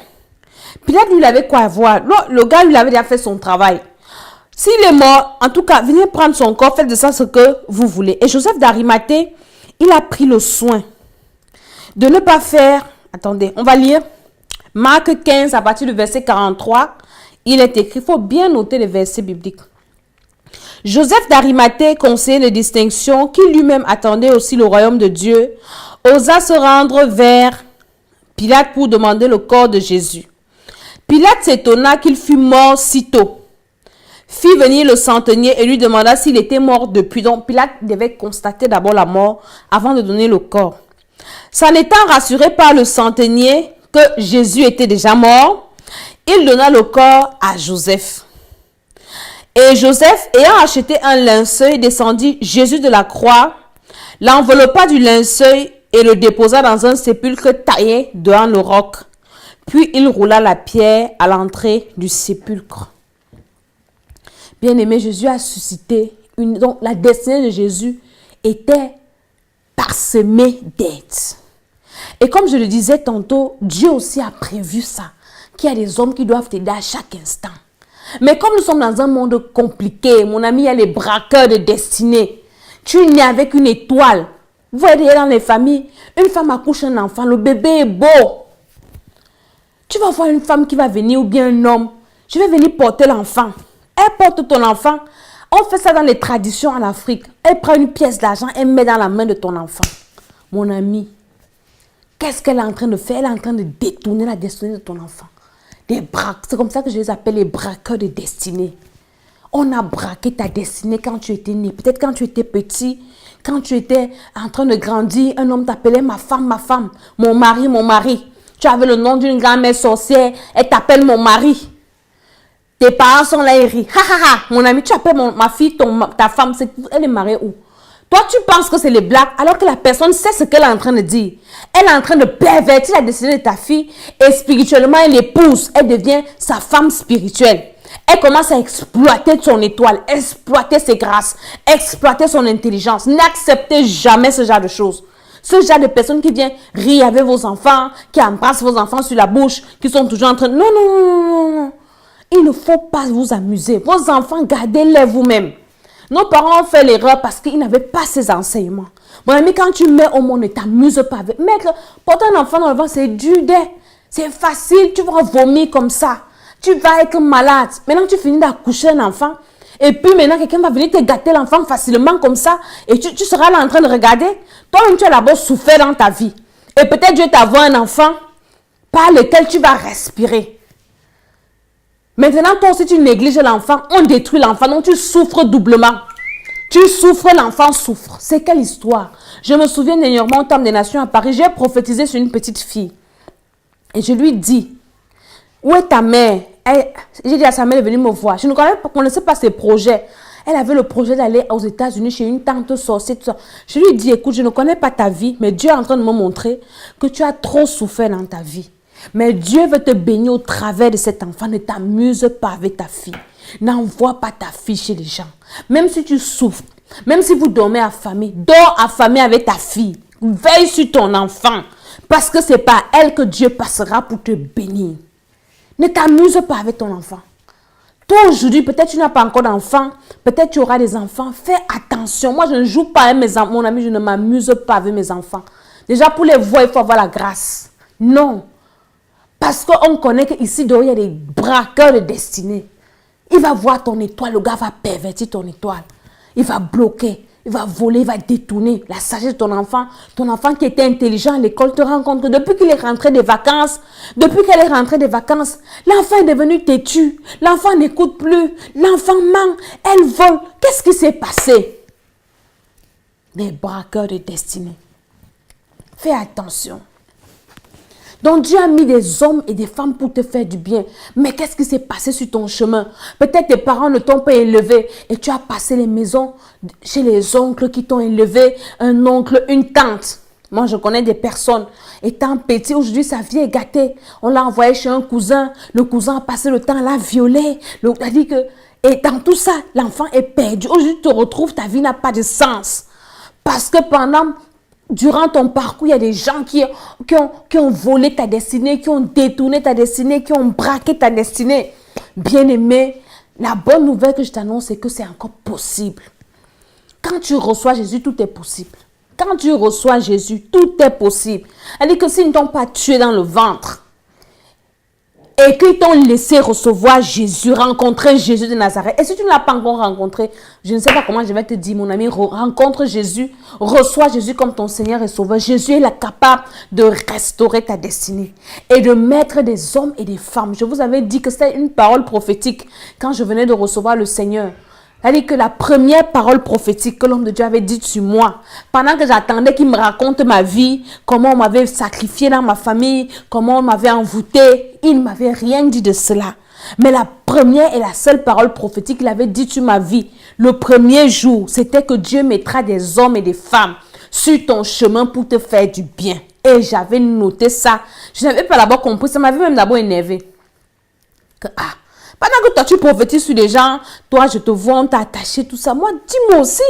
S1: Pilate lui avait quoi à voir? Le gars lui avait déjà fait son travail. S'il est mort, en tout cas, venez prendre son corps, faites de ça ce que vous voulez. Et Joseph d'Arimathée, il a pris le soin de ne pas faire. Attendez, on va lire Marc 15 à partir du verset 43. Il est écrit, il faut bien noter les versets bibliques. Joseph d'Arimathée, conseiller de distinction, qui lui-même attendait aussi le royaume de Dieu, osa se rendre vers Pilate pour demander le corps de Jésus. Pilate s'étonna qu'il fût mort si tôt. Fit venir le centenier et lui demanda s'il était mort depuis. Donc Pilate devait constater d'abord la mort avant de donner le corps. S'en étant rassuré par le centenier que Jésus était déjà mort, il donna le corps à Joseph. Et Joseph, ayant acheté un linceul, descendit Jésus de la croix, l'enveloppa du linceul et le déposa dans un sépulcre taillé dans le roc. Puis il roula la pierre à l'entrée du sépulcre. Bien-aimé, Jésus a suscité donc la destinée de Jésus était parsemée d'aides. Et comme je le disais tantôt, Dieu aussi a prévu ça. Qu'il y a des hommes qui doivent t'aider à chaque instant. Mais comme nous sommes dans un monde compliqué, mon ami, il y a les braqueurs de destinée. Tu es né avec une étoile. Vous voyez dans les familles, une femme accouche un enfant, le bébé est beau. Tu vas voir une femme qui va venir ou bien un homme. Je vais venir porter l'enfant. Elle porte ton enfant. On fait ça dans les traditions en Afrique. Elle prend une pièce d'argent et met dans la main de ton enfant. Mon ami, qu'est-ce qu'elle est en train de faire? Elle est en train de détourner la destinée de ton enfant. C'est comme ça que je les appelle les braqueurs de destinée. On a braqué ta destinée quand tu étais né. Peut-être quand tu étais petit, quand tu étais en train de grandir, un homme t'appelait ma femme, mon mari, mon mari. Tu avais le nom d'une grand-mère sorcière, elle t'appelle mon mari. Tes parents sont là et rient. Ha ha ha, mon ami, tu appelles ma fille, ta femme, elle est mariée où? Toi, tu penses que c'est les blagues, alors que la personne sait ce qu'elle est en train de dire. Elle est en train de pervertir la destinée de ta fille et spirituellement, elle l'épouse. Elle devient sa femme spirituelle. Elle commence à exploiter son étoile, exploiter ses grâces, exploiter son intelligence. N'acceptez jamais ce genre de choses. Ce genre de personnes qui viennent rire avec vos enfants, qui embrassent vos enfants sur la bouche, qui sont toujours en train de... Non, non, non, non, non. Il ne faut pas vous amuser. Vos enfants, gardez-les vous-même. Nos parents ont fait l'erreur parce qu'ils n'avaient pas ces enseignements. Mon ami, quand tu mets au monde, ne t'amuse pas avec. Mec, porter un enfant dans le ventre, c'est dur. C'est facile, tu vas vomir comme ça. Tu vas être malade. Maintenant, tu finis d'accoucher un enfant. Et puis maintenant, quelqu'un va venir te gâter l'enfant facilement comme ça. Et tu seras là en train de regarder. Toi-même, tu as d'abord souffert dans ta vie. Et peut-être Dieu t'a envoyé un enfant par lequel tu vas respirer. Maintenant, toi aussi, tu négliges l'enfant. On détruit l'enfant. Donc, tu souffres doublement. Tu souffres, l'enfant souffre. C'est quelle histoire? Je me souviens dernièrement au Temple des Nations à Paris. J'ai prophétisé sur une petite fille. Et je lui dis, où est ta mère? J'ai dit à sa mère de venir me voir. Je ne connaissais pas ses projets. Elle avait le projet d'aller aux États-Unis chez une tante sorcière. Tout ça. Je lui dis, écoute, je ne connais pas ta vie, mais Dieu est en train de me montrer que tu as trop souffert dans ta vie. Mais Dieu veut te bénir au travers de cet enfant. Ne t'amuse pas avec ta fille. N'envoie pas ta fille chez les gens. Même si tu souffres, même si vous dormez affamé, dors affamé avec ta fille. Veille sur ton enfant. Parce que c'est par elle que Dieu passera pour te bénir. Ne t'amuse pas avec ton enfant. Toi aujourd'hui, peut-être tu n'as pas encore d'enfant. Peut-être tu auras des enfants. Fais attention. Moi, je ne joue pas avec mes enfants. Mon ami, je ne m'amuse pas avec mes enfants. Déjà, pour les voir, il faut avoir la grâce. Non. Parce qu'on connaît qu'ici, il y a des braqueurs de destinée. Il va voir ton étoile, le gars va pervertir ton étoile. Il va bloquer, il va voler, il va détourner la sagesse de ton enfant qui était intelligent à l'école te rend compte que depuis qu'il est rentré des vacances, depuis qu'elle est rentrée des vacances, l'enfant est devenu têtu, l'enfant n'écoute plus, l'enfant ment, elle vole. Qu'est-ce qui s'est passé? Des braqueurs de destinée. Fais attention. Donc Dieu a mis des hommes et des femmes pour te faire du bien. Mais qu'est-ce qui s'est passé sur ton chemin? Peut-être tes parents ne t'ont pas élevé et tu as passé les maisons chez les oncles qui t'ont élevé, un oncle, une tante. Moi, je connais des personnes, étant petit, aujourd'hui, sa vie est gâtée. On l'a envoyé chez un cousin. Le cousin a passé le temps à la violer. Il a dit que... Et dans tout ça, l'enfant est perdu. Aujourd'hui, tu te retrouves, ta vie n'a pas de sens. Parce que durant ton parcours, il y a des gens qui ont volé ta destinée, qui ont détourné ta destinée, qui ont braqué ta destinée. Bien-aimé, la bonne nouvelle que je t'annonce, c'est que c'est encore possible. Quand tu reçois Jésus, tout est possible. Quand tu reçois Jésus, tout est possible. Elle dit que s'ils ne t'ont pas tué dans le ventre et qu'ils t'ont laissé recevoir Jésus, rencontrer Jésus de Nazareth. Et si tu ne l'as pas encore rencontré, je ne sais pas comment je vais te dire, mon ami, rencontre Jésus, reçois Jésus comme ton Seigneur et Sauveur. Jésus est capable de restaurer ta destinée et de mettre des hommes et des femmes. Je vous avais dit que c'était une parole prophétique quand je venais de recevoir le Seigneur. C'est-à-dire que la première parole prophétique que l'homme de Dieu avait dite sur moi, pendant que j'attendais qu'il me raconte ma vie, comment on m'avait sacrifié dans ma famille, comment on m'avait envoûté, il ne m'avait rien dit de cela. Mais la première et la seule parole prophétique qu'il avait dite sur ma vie, le premier jour, c'était que Dieu mettra des hommes et des femmes sur ton chemin pour te faire du bien. Et j'avais noté ça. Je n'avais pas d'abord compris, ça m'avait même d'abord énervé. Pendant que toi, tu prophétises sur les gens, toi, je te vois, on t'a attaché, tout ça. Moi, dis-moi aussi.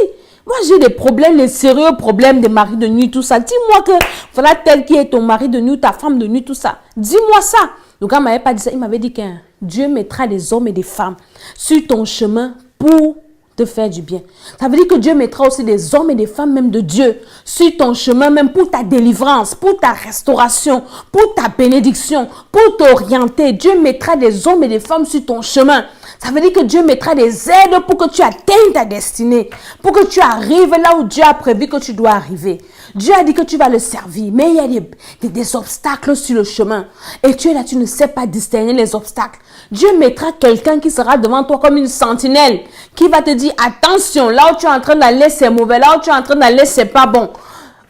S1: Moi, j'ai des problèmes, les sérieux problèmes des maris de nuit, tout ça. Dis-moi que voilà tel qui est ton mari de nuit, ta femme de nuit, tout ça. Dis-moi ça. Le gars ne m'avait pas dit ça. Il m'avait dit que Dieu mettra des hommes et des femmes sur ton chemin pour te faire du bien. Ça veut dire que Dieu mettra aussi des hommes et des femmes même de Dieu sur ton chemin, même pour ta délivrance, pour ta restauration, pour ta bénédiction, pour t'orienter. Dieu mettra des hommes et des femmes sur ton chemin. Ça veut dire que Dieu mettra des aides pour que tu atteignes ta destinée, pour que tu arrives là où Dieu a prévu que tu dois arriver. Dieu a dit que tu vas le servir, mais il y a des obstacles sur le chemin. Et tu es là, tu ne sais pas distinguer les obstacles. Dieu mettra quelqu'un qui sera devant toi comme une sentinelle, qui va te dire, attention, là où tu es en train d'aller, c'est mauvais, là où tu es en train d'aller, c'est pas bon.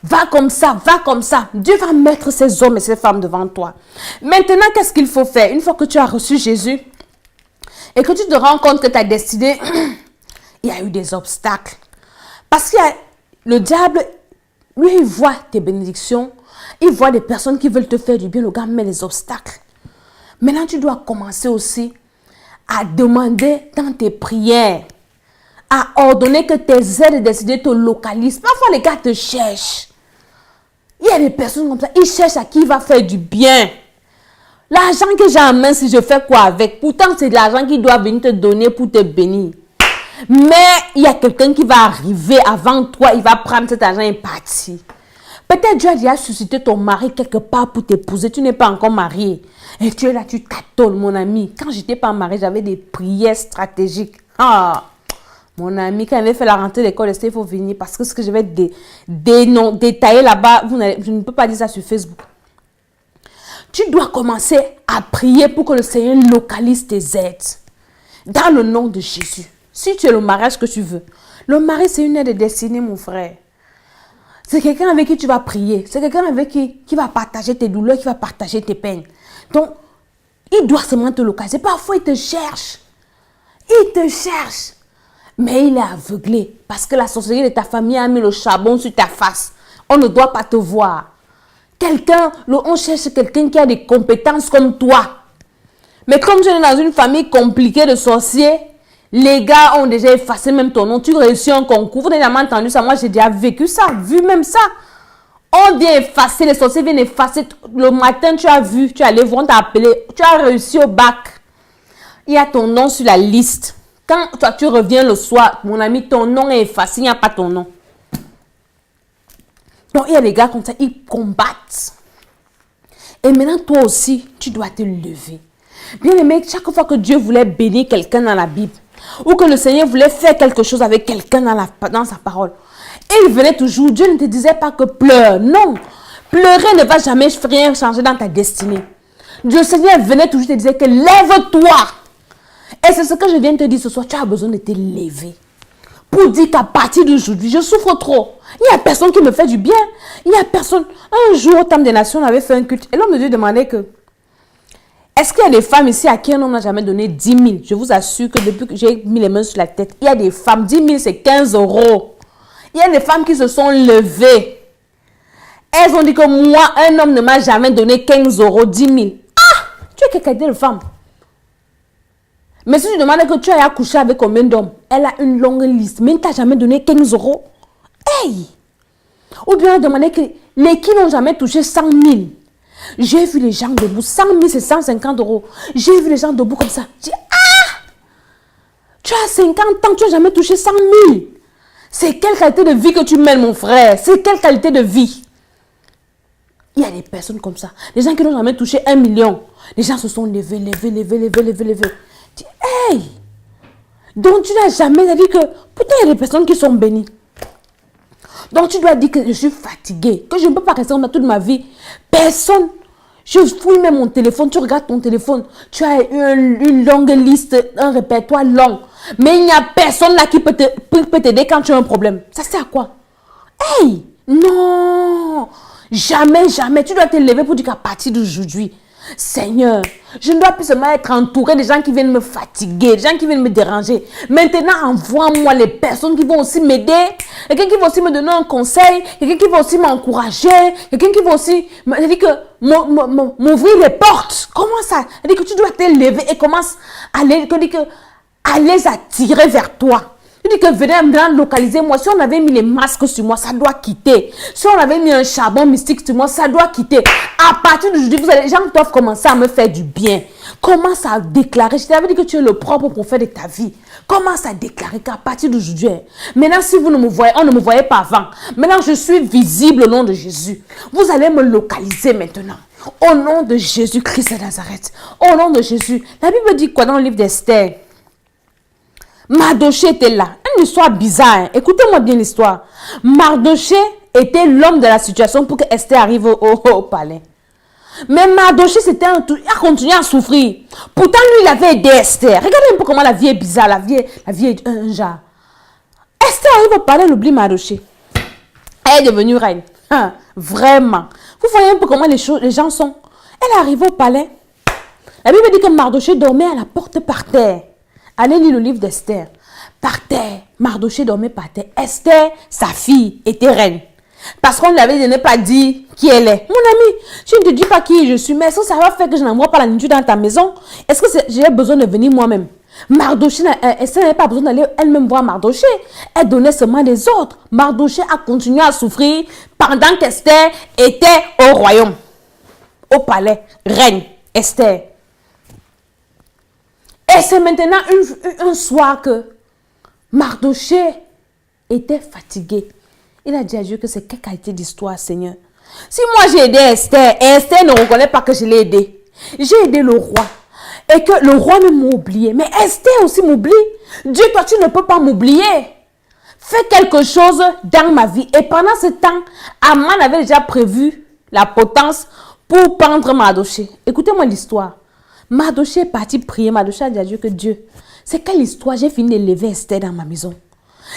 S1: Va comme ça, va comme ça. Dieu va mettre ces hommes et ces femmes devant toi. Maintenant, qu'est-ce qu'il faut faire? Une fois que tu as reçu Jésus et que tu te rends compte que ta destinée, il y a eu des obstacles. Parce que le diable, lui, il voit tes bénédictions, il voit des personnes qui veulent te faire du bien, le gars met les obstacles. Maintenant, tu dois commencer aussi à demander dans tes prières, à ordonner que tes aides décidées te localisent. Parfois, les gars te cherchent. Il y a des personnes comme ça, ils cherchent à qui va faire du bien. L'argent que j'ai en main, si je fais quoi avec? Pourtant, c'est de l'argent qu'il doit venir te donner pour te bénir. Mais il y a quelqu'un qui va arriver avant toi, il va prendre cet argent et partir. Peut-être Dieu a déjà suscité ton mari quelque part pour t'épouser. Tu n'es pas encore marié. Et tu es là, tu tâtonnes, mon ami. Quand j'étais pas mariée, j'avais des prières stratégiques. Ah, mon ami, quand j'avais fait la rentrée de l'école, il faut venir parce que ce que je vais détailler là-bas, je ne peux pas dire ça sur Facebook. Tu dois commencer à prier pour que le Seigneur localise tes aides. Dans le nom de Jésus. Si tu es le mariage que tu veux. Le mari, c'est une aide destinée, mon frère. C'est quelqu'un avec qui tu vas prier. C'est quelqu'un avec qui va partager tes douleurs, qui va partager tes peines. Donc, il doit seulement te localiser. Parfois, il te cherche. Il te cherche. Mais il est aveuglé. Parce que la sorcellerie de ta famille a mis le charbon sur ta face. On ne doit pas te voir. On cherche quelqu'un qui a des compétences comme toi. Mais comme tu es dans une famille compliquée de sorciers, les gars ont déjà effacé même ton nom. Tu réussis un concours. Vous n'avez jamais entendu ça. Moi, j'ai déjà vécu ça, vu même ça. On vient effacer, les sorciers viennent effacer. Le matin, tu as vu, tu es allé voir, on t'a appelé. Tu as réussi au bac. Il y a ton nom sur la liste. Quand toi, tu reviens le soir, mon ami, ton nom est effacé. Il n'y a pas ton nom. Donc, il y a des gars comme ça, ils combattent. Et maintenant, toi aussi, tu dois te lever. Bien aimé, chaque fois que Dieu voulait bénir quelqu'un dans la Bible, ou que le Seigneur voulait faire quelque chose avec quelqu'un dans sa parole, et il venait toujours, Dieu ne te disait pas que pleure. Non, pleurer ne va jamais rien changer dans ta destinée. Le Seigneur venait toujours te disait que lève-toi. Et c'est ce que je viens de te dire ce soir, tu as besoin de te lever. Pour dire qu'à partir d'aujourd'hui, je souffre trop. Il n'y a personne qui me fait du bien. Il n'y a personne. Un jour, au Temple des Nations, on avait fait un culte. Et l'homme de Dieu demandait que, est-ce qu'il y a des femmes ici à qui un homme n'a jamais donné 10 000? Je vous assure que depuis que j'ai mis les mains sur la tête, il y a des femmes, 10 000 c'est 15 euros. Il y a des femmes qui se sont levées. Elles ont dit que moi, un homme ne m'a jamais donné 15 euros, 10 000. Ah, tu es quelle qualité de femme? Mais si tu demandes que tu as accouché avec combien d'hommes, elle a une longue liste. Mais elle ne t'a jamais donné 15 euros. Hey! Ou bien elle demandait que les qui n'ont jamais touché 100 000. J'ai vu les gens debout. 100 000, c'est 150 euros. J'ai vu les gens debout comme ça. J'ai dit, ah! Tu as 50 ans, tu n'as jamais touché 100 000. C'est quelle qualité de vie que tu mènes, mon frère? C'est quelle qualité de vie? Il y a des personnes comme ça. Les gens qui n'ont jamais touché 1 million. Les gens se sont levés. Dis, hey! Donc tu n'as jamais dit que, putain, il y a des personnes qui sont bénies. Donc tu dois dire que je suis fatiguée, que je ne peux pas rester comme ça toute ma vie. Personne, je fouille même mon téléphone, tu regardes ton téléphone, tu as une longue liste, un répertoire long. Mais il n'y a personne là qui peut t'aider quand tu as un problème. Ça sert à quoi? Hey! Non! Jamais, jamais. Tu dois te lever pour dire qu'à partir d'aujourd'hui, Seigneur, je ne dois plus seulement être entouré de gens qui viennent me fatiguer, des gens qui viennent me déranger. Maintenant, envoie-moi les personnes qui vont aussi m'aider, quelqu'un qui va aussi me donner un conseil, quelqu'un qui va aussi m'encourager, quelqu'un qui va aussi m'ouvrir les portes. Comment ça? Elle dit que tu dois te lever et commence à les attirer vers toi. Il dit que venez me localiser moi. Si on avait mis les masques sur moi, ça doit quitter. Si on avait mis un charbon mystique sur moi, ça doit quitter. À partir d'aujourd'hui, les gens doivent commencer à me faire du bien. Commence à déclarer. Je t'avais dit que tu es le propre prophète de ta vie. Commence à déclarer qu'à partir d'aujourd'hui, maintenant si vous ne me voyez, on ne me voyait pas avant. Maintenant je suis visible au nom de Jésus. Vous allez me localiser maintenant. Au nom de Jésus-Christ de Nazareth. Au nom de Jésus. La Bible dit quoi dans le livre d'Esther? Mardoché était là. Une histoire bizarre. Écoutez-moi bien l'histoire. Mardoché était l'homme de la situation pour que Esther arrive au palais. Mais Mardoché, il a continué à souffrir. Pourtant, lui, il avait aidé Esther. Regardez un peu comment la vie est bizarre. La vie est un genre. Esther arrive au palais, elle oublie Mardoché. Elle est devenue reine. Hein, vraiment. Vous voyez un peu comment les gens sont. Elle arrive au palais. La Bible dit que Mardoché dormait à la porte par terre. Allez lire le livre d'Esther. Par terre, Mardoché dormait par terre. Esther, sa fille, était reine. Parce qu'on ne lui avait pas dit qui elle est. Mon ami, je ne te dis pas qui je suis, mais est-ce que ça va faire que je n'envoie pas la nourriture dans ta maison? Est-ce que j'ai besoin de venir moi-même? Mardoché, Esther n'avait pas besoin d'aller elle-même voir Mardoché. Elle donnait seulement des ordres. Mardoché a continué à souffrir pendant qu'Esther était au royaume, au palais, reine Esther. Et c'est maintenant un soir que Mardoché était fatigué. Il a dit à Dieu que c'est quelle qualité d'histoire, Seigneur. Si moi j'ai aidé Esther, et Esther ne reconnaît pas que je l'ai aidé. J'ai aidé le roi. Et que le roi même m'a oublié. Mais Esther aussi m'oublie. Dieu, toi, tu ne peux pas m'oublier. Fais quelque chose dans ma vie. Et pendant ce temps, Aman avait déjà prévu la potence pour prendre Mardoché. Écoutez-moi l'histoire. Mardoché est parti prier. Mardoché a dit à Dieu que Dieu, c'est quelle histoire? J'ai fini d'élever Esther dans ma maison.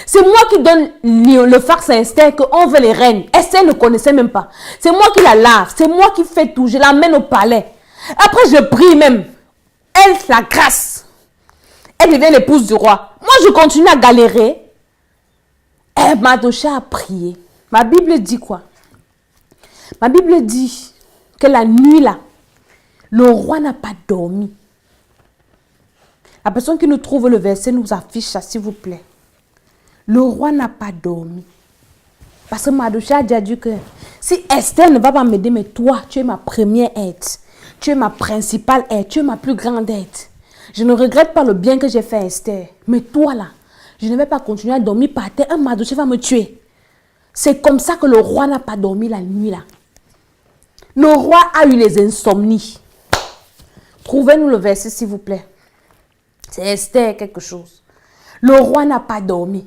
S1: C'est moi qui donne le farce à Esther qu'on veut les reines. Esther ne connaissait même pas. C'est moi qui la lave. C'est moi qui fais tout. Je l'amène au palais. Après, je prie même. Elle, la grâce. Elle devient l'épouse du roi. Moi, je continue à galérer. Et Mardoché a prié. Ma Bible dit quoi? Ma Bible dit que la nuit là, le roi n'a pas dormi. La personne qui nous trouve le verset nous affiche ça, s'il vous plaît. Le roi n'a pas dormi. Parce que Mardoché a déjà dit que si Esther ne va pas m'aider, mais toi, tu es ma première aide. Tu es ma principale aide. Tu es ma plus grande aide. Je ne regrette pas le bien que j'ai fait à Esther. Mais toi là, je ne vais pas continuer à dormir par terre. Un Mardoché va me tuer. C'est comme ça que le roi n'a pas dormi la nuit là. Le roi a eu les insomnies. Trouvez-nous le verset s'il vous plaît. C'est Esther quelque chose. Le roi n'a pas dormi.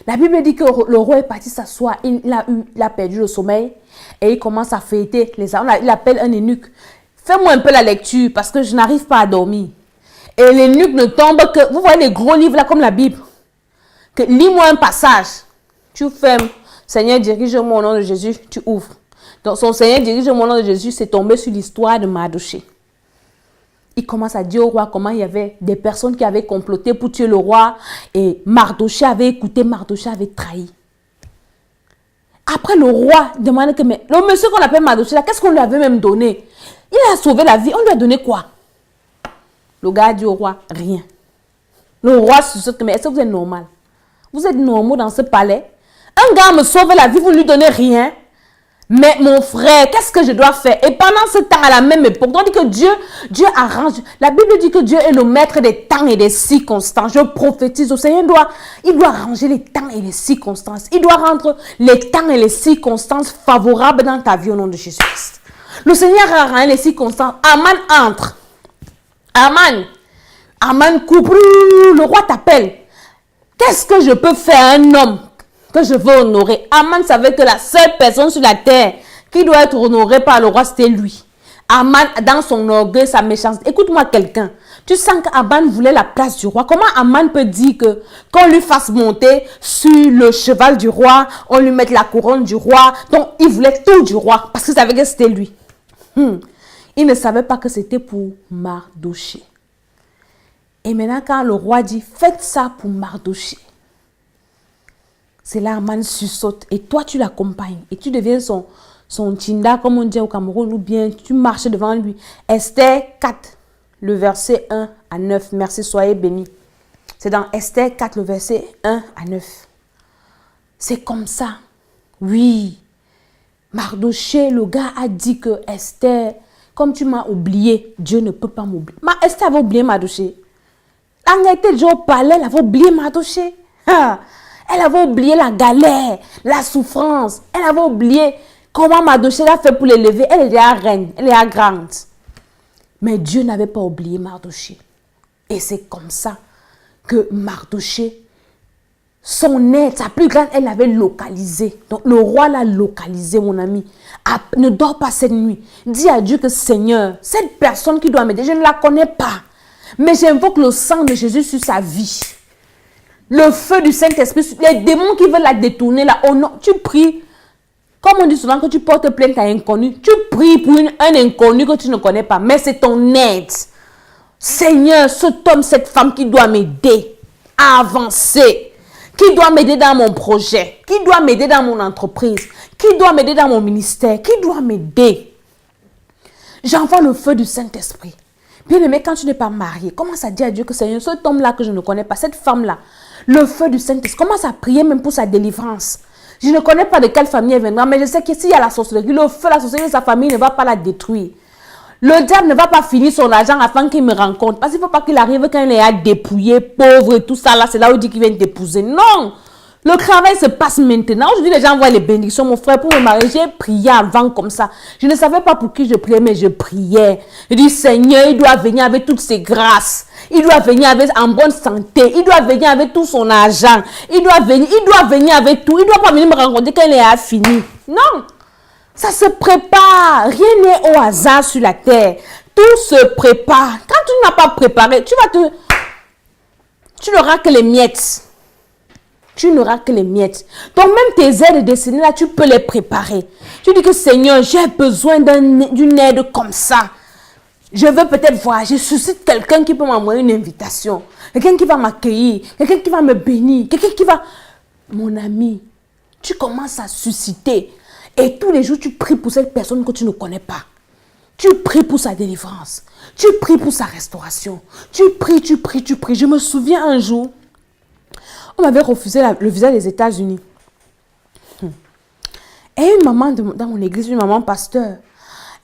S1: La Bible dit que le roi est parti s'asseoir. Il a perdu le sommeil. Et il commence à fêter les armes. Il appelle un eunuque. Fais-moi un peu la lecture parce que je n'arrive pas à dormir. Et l'eunuque ne tombe que... Vous voyez les gros livres là comme la Bible. Que lis-moi un passage. Tu fermes. Seigneur, dirige-moi au nom de Jésus. Tu ouvres. Donc son Seigneur, dirige-moi au nom de Jésus. C'est tombé sur l'histoire de Mardoché. Il commence à dire au roi comment il y avait des personnes qui avaient comploté pour tuer le roi. Et Mardoché avait écouté, Mardoché avait trahi. Après, le roi demande que, mais le monsieur qu'on appelle Mardoché, là, qu'est-ce qu'on lui avait même donné? Il a sauvé la vie. On lui a donné quoi? Le gars a dit au roi, rien. Le roi se dit, mais est-ce que vous êtes normal? Vous êtes normaux dans ce palais? Un gars me sauve la vie, vous ne lui donnez rien. Mais mon frère, qu'est-ce que je dois faire? Et pendant ce temps, à la même époque, on dit que Dieu arrange. La Bible dit que Dieu est le maître des temps et des circonstances. Je prophétise au Seigneur, il doit arranger les temps et les circonstances. Il doit rendre les temps et les circonstances favorables dans ta vie au nom de Jésus-Christ. Le Seigneur arrange les circonstances. Aman entre. Aman coupe. Le roi t'appelle. Qu'est-ce que je peux faire à un homme que je veux honorer? Aman savait que la seule personne sur la terre qui doit être honorée par le roi, c'était lui. Aman, dans son orgueil, sa méchanceté. Écoute-moi quelqu'un. Tu sens qu'Aman voulait la place du roi. Comment Aman peut dire que qu'on lui fasse monter sur le cheval du roi, on lui mette la couronne du roi? Donc, il voulait tout du roi parce qu'il savait que c'était lui. Il ne savait pas que c'était pour Mardoché. Et maintenant, quand le roi dit, faites ça pour Mardoché. C'est là Aman sussaute. Et toi, tu l'accompagnes. Et tu deviens son tinda, comme on dit au Cameroun, ou bien tu marches devant lui. Esther 4, le verset 1 à 9. Merci, soyez bénis. C'est dans Esther 4, le verset 1 à 9. C'est comme ça. Oui. Mardoché, le gars a dit que Esther, comme tu m'as oublié, Dieu ne peut pas m'oublier. Esther avait oublié Mardoché. Elle était déjà au palais, elle avait oublié Mardoché. Elle avait oublié la galère, la souffrance. Elle avait oublié comment Mardoché l'a fait pour l'élever. Elle était la reine, elle est grande. Mais Dieu n'avait pas oublié Mardoché. Et c'est comme ça que Mardoché, son aide, sa plus grande, elle l'avait localisée. Donc le roi l'a localisé, mon ami. Ne dors pas cette nuit. Dis à Dieu que Seigneur, cette personne qui doit m'aider, je ne la connais pas. Mais j'invoque le sang de Jésus sur sa vie. Le feu du Saint-Esprit, les démons qui veulent la détourner, là, oh non, tu pries. Comme on dit souvent que tu portes plainte à un inconnu, tu pries pour un inconnu que tu ne connais pas, mais c'est ton aide. Seigneur, cet homme, cette femme qui doit m'aider à avancer, qui doit m'aider dans mon projet, qui doit m'aider dans mon entreprise, qui doit m'aider dans mon ministère, qui doit m'aider. J'envoie le feu du Saint-Esprit. Bien aimé, quand tu n'es pas marié, commence à dire à Dieu que Seigneur, cet homme-là que je ne connais pas, cette femme-là, le feu du Saint-Esprit, commence à prier même pour sa délivrance. Je ne connais pas de quelle famille elle viendra, mais je sais que s'il y a la sorcellerie, le feu, la sorcellerie de sa famille ne va pas la détruire. Le diable ne va pas finir son argent afin qu'il me rencontre. Parce qu'il ne faut pas qu'il arrive quand il est à dépouiller, pauvre et tout ça. Là, c'est là où il dit qu'il vient t'épouser. Non! Le travail se passe maintenant. Aujourd'hui, les gens voient les bénédictions. Mon frère, pour me marier, j'ai prié avant comme ça. Je ne savais pas pour qui je priais, mais je priais. Je dis, Seigneur, il doit venir avec toutes ses grâces. Il doit venir avec, en bonne santé. Il doit venir avec tout son argent. Il doit venir avec tout. Il ne doit pas venir me rencontrer quand il est fini. Non! Ça se prépare. Rien n'est au hasard sur la terre. Tout se prépare. Quand tu n'as pas préparé, tu n'auras que les miettes. Tu n'auras que les miettes. Donc même tes aides destinées là, tu peux les préparer. Tu dis que Seigneur, j'ai besoin d'une aide comme ça. Je veux peut-être voir, je suscite quelqu'un qui peut m'envoyer une invitation. Quelqu'un qui va m'accueillir. Quelqu'un qui va me bénir. Quelqu'un qui va... Mon ami, tu commences à susciter. Et tous les jours, tu pries pour cette personne que tu ne connais pas. Tu pries pour sa délivrance. Tu pries pour sa restauration. Tu pries. Je me souviens un jour, on m'avait refusé le visa des États-Unis. Et une maman dans mon église, une maman pasteur,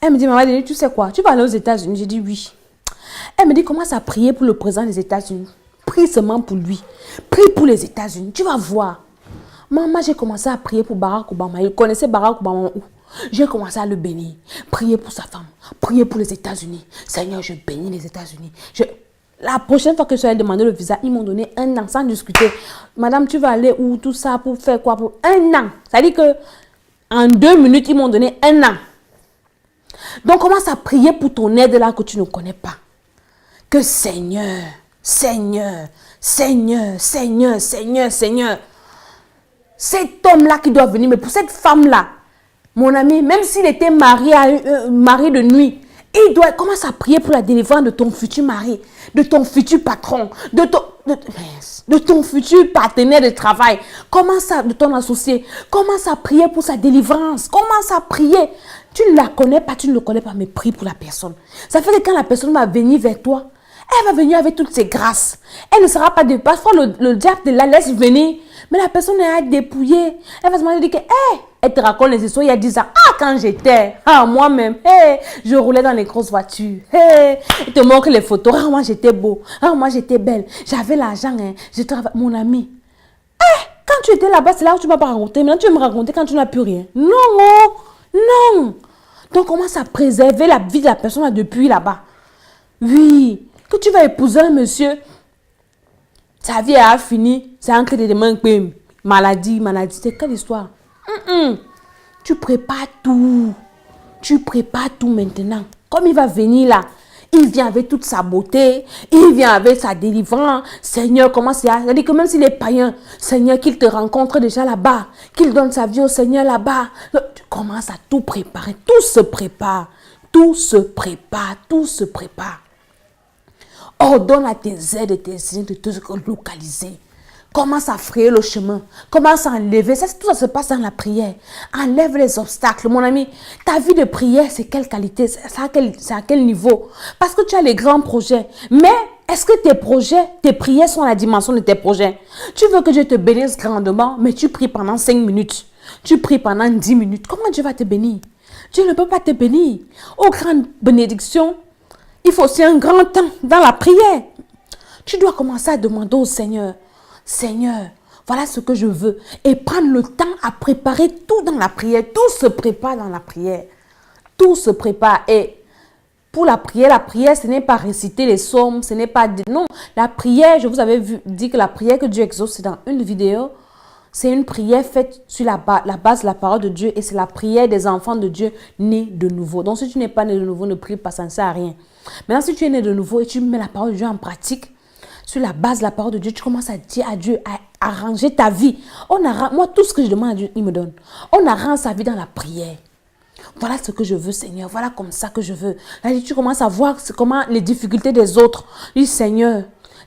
S1: elle me dit, maman, tu sais quoi, tu vas aller aux États-Unis? J'ai dit oui. Elle me dit, commence à prier pour le président des États-Unis. Prie seulement pour lui. Prie pour les États-Unis. Tu vas voir. Maman, j'ai commencé à prier pour Barack Obama. Il connaissait Barack Obama où? J'ai commencé à le bénir. Prier pour sa femme. Prier pour les États-Unis. Seigneur, je bénis les États-Unis. La prochaine fois que je suis allée demander le visa, ils m'ont donné 1 an sans discuter. Madame, tu vas aller où? Tout ça pour faire quoi? Pour 1 an. Ça dit que en 2 minutes, ils m'ont donné 1 an. Donc, commence à prier pour ton aide là que tu ne connais pas. Que Seigneur, Seigneur, Seigneur, Seigneur, Seigneur, Seigneur. Cet homme-là qui doit venir, mais pour cette femme-là, mon ami, même s'il était marié à un mari de nuit, il doit commencer à prier pour la délivrance de ton futur mari, de ton futur patron, de ton futur partenaire de travail. Commence à, de ton associé. Commence à prier pour sa délivrance. Commence à prier. Tu ne la connais pas, tu ne le connais pas, mais prie pour la personne. Ça fait que quand la personne va venir vers toi, elle va venir avec toutes ses grâces. Elle ne sera pas de... Parfois, le diable la laisse venir. Mais la personne est dépouillée. Elle va se demander que, elle te raconte les histoires il y a 10 ans. Quand j'étais, moi-même, je roulais dans les grosses voitures. Elle te montre les photos. Moi, j'étais beau. Moi, j'étais belle. J'avais l'argent. Je travaillais. Mon ami. Quand tu étais là-bas, c'est là où tu ne m'as pas raconté. Maintenant, tu veux me raconter quand tu n'as plus rien. Non, non. Donc, commence à préserver la vie de la personne depuis là-bas. Oui. Que tu vas épouser un monsieur, sa vie a fini, c'est un crédit de main, maladie, c'est quelle histoire? Tu prépares tout. Tu prépares tout maintenant. Comme il va venir là, il vient avec toute sa beauté, il vient avec sa délivrance. Seigneur, comment c'est? C'est-à-dire que même s'il est païen, Seigneur, qu'il te rencontre déjà là-bas, qu'il donne sa vie au Seigneur là-bas. Tu commences à tout préparer. Tout se prépare. Tout se prépare. Tout se prépare. Ordonne à tes aides et tes signes de te localiser. Commence à frayer le chemin. Commence à enlever. Tout ça se passe dans la prière. Enlève les obstacles. Mon ami, ta vie de prière, c'est quelle qualité? C'est à quel niveau? Parce que tu as les grands projets. Mais est-ce que tes projets, tes prières sont à la dimension de tes projets? Tu veux que Dieu te bénisse grandement, mais tu pries pendant 5 minutes. Tu pries pendant 10 minutes. Comment Dieu va te bénir? Dieu ne peut pas te bénir. Aux grandes bénédictions, il faut aussi un grand temps dans la prière. Tu dois commencer à demander au Seigneur, Seigneur, voilà ce que je veux. Et prendre le temps à préparer tout dans la prière. Tout se prépare dans la prière. Tout se prépare. Et pour la prière, ce n'est pas réciter les psaumes, ce n'est pas... Non, la prière, je vous avais dit que la prière que Dieu exauce, c'est dans une vidéo. C'est une prière faite sur la base de la parole de Dieu. Et c'est la prière des enfants de Dieu nés de nouveau. Donc si tu n'es pas né de nouveau, ne prie pas, ça ne sert à rien. Maintenant, si tu es né de nouveau et tu mets la parole de Dieu en pratique, sur la base de la parole de Dieu, tu commences à dire à Dieu, à arranger ta vie. Moi, tout ce que je demande à Dieu, il me donne. On arrange sa vie dans la prière. Voilà ce que je veux, Seigneur. Voilà comme ça que je veux. Là, tu commences à voir comment les difficultés des autres. Tu dis, Seigneur,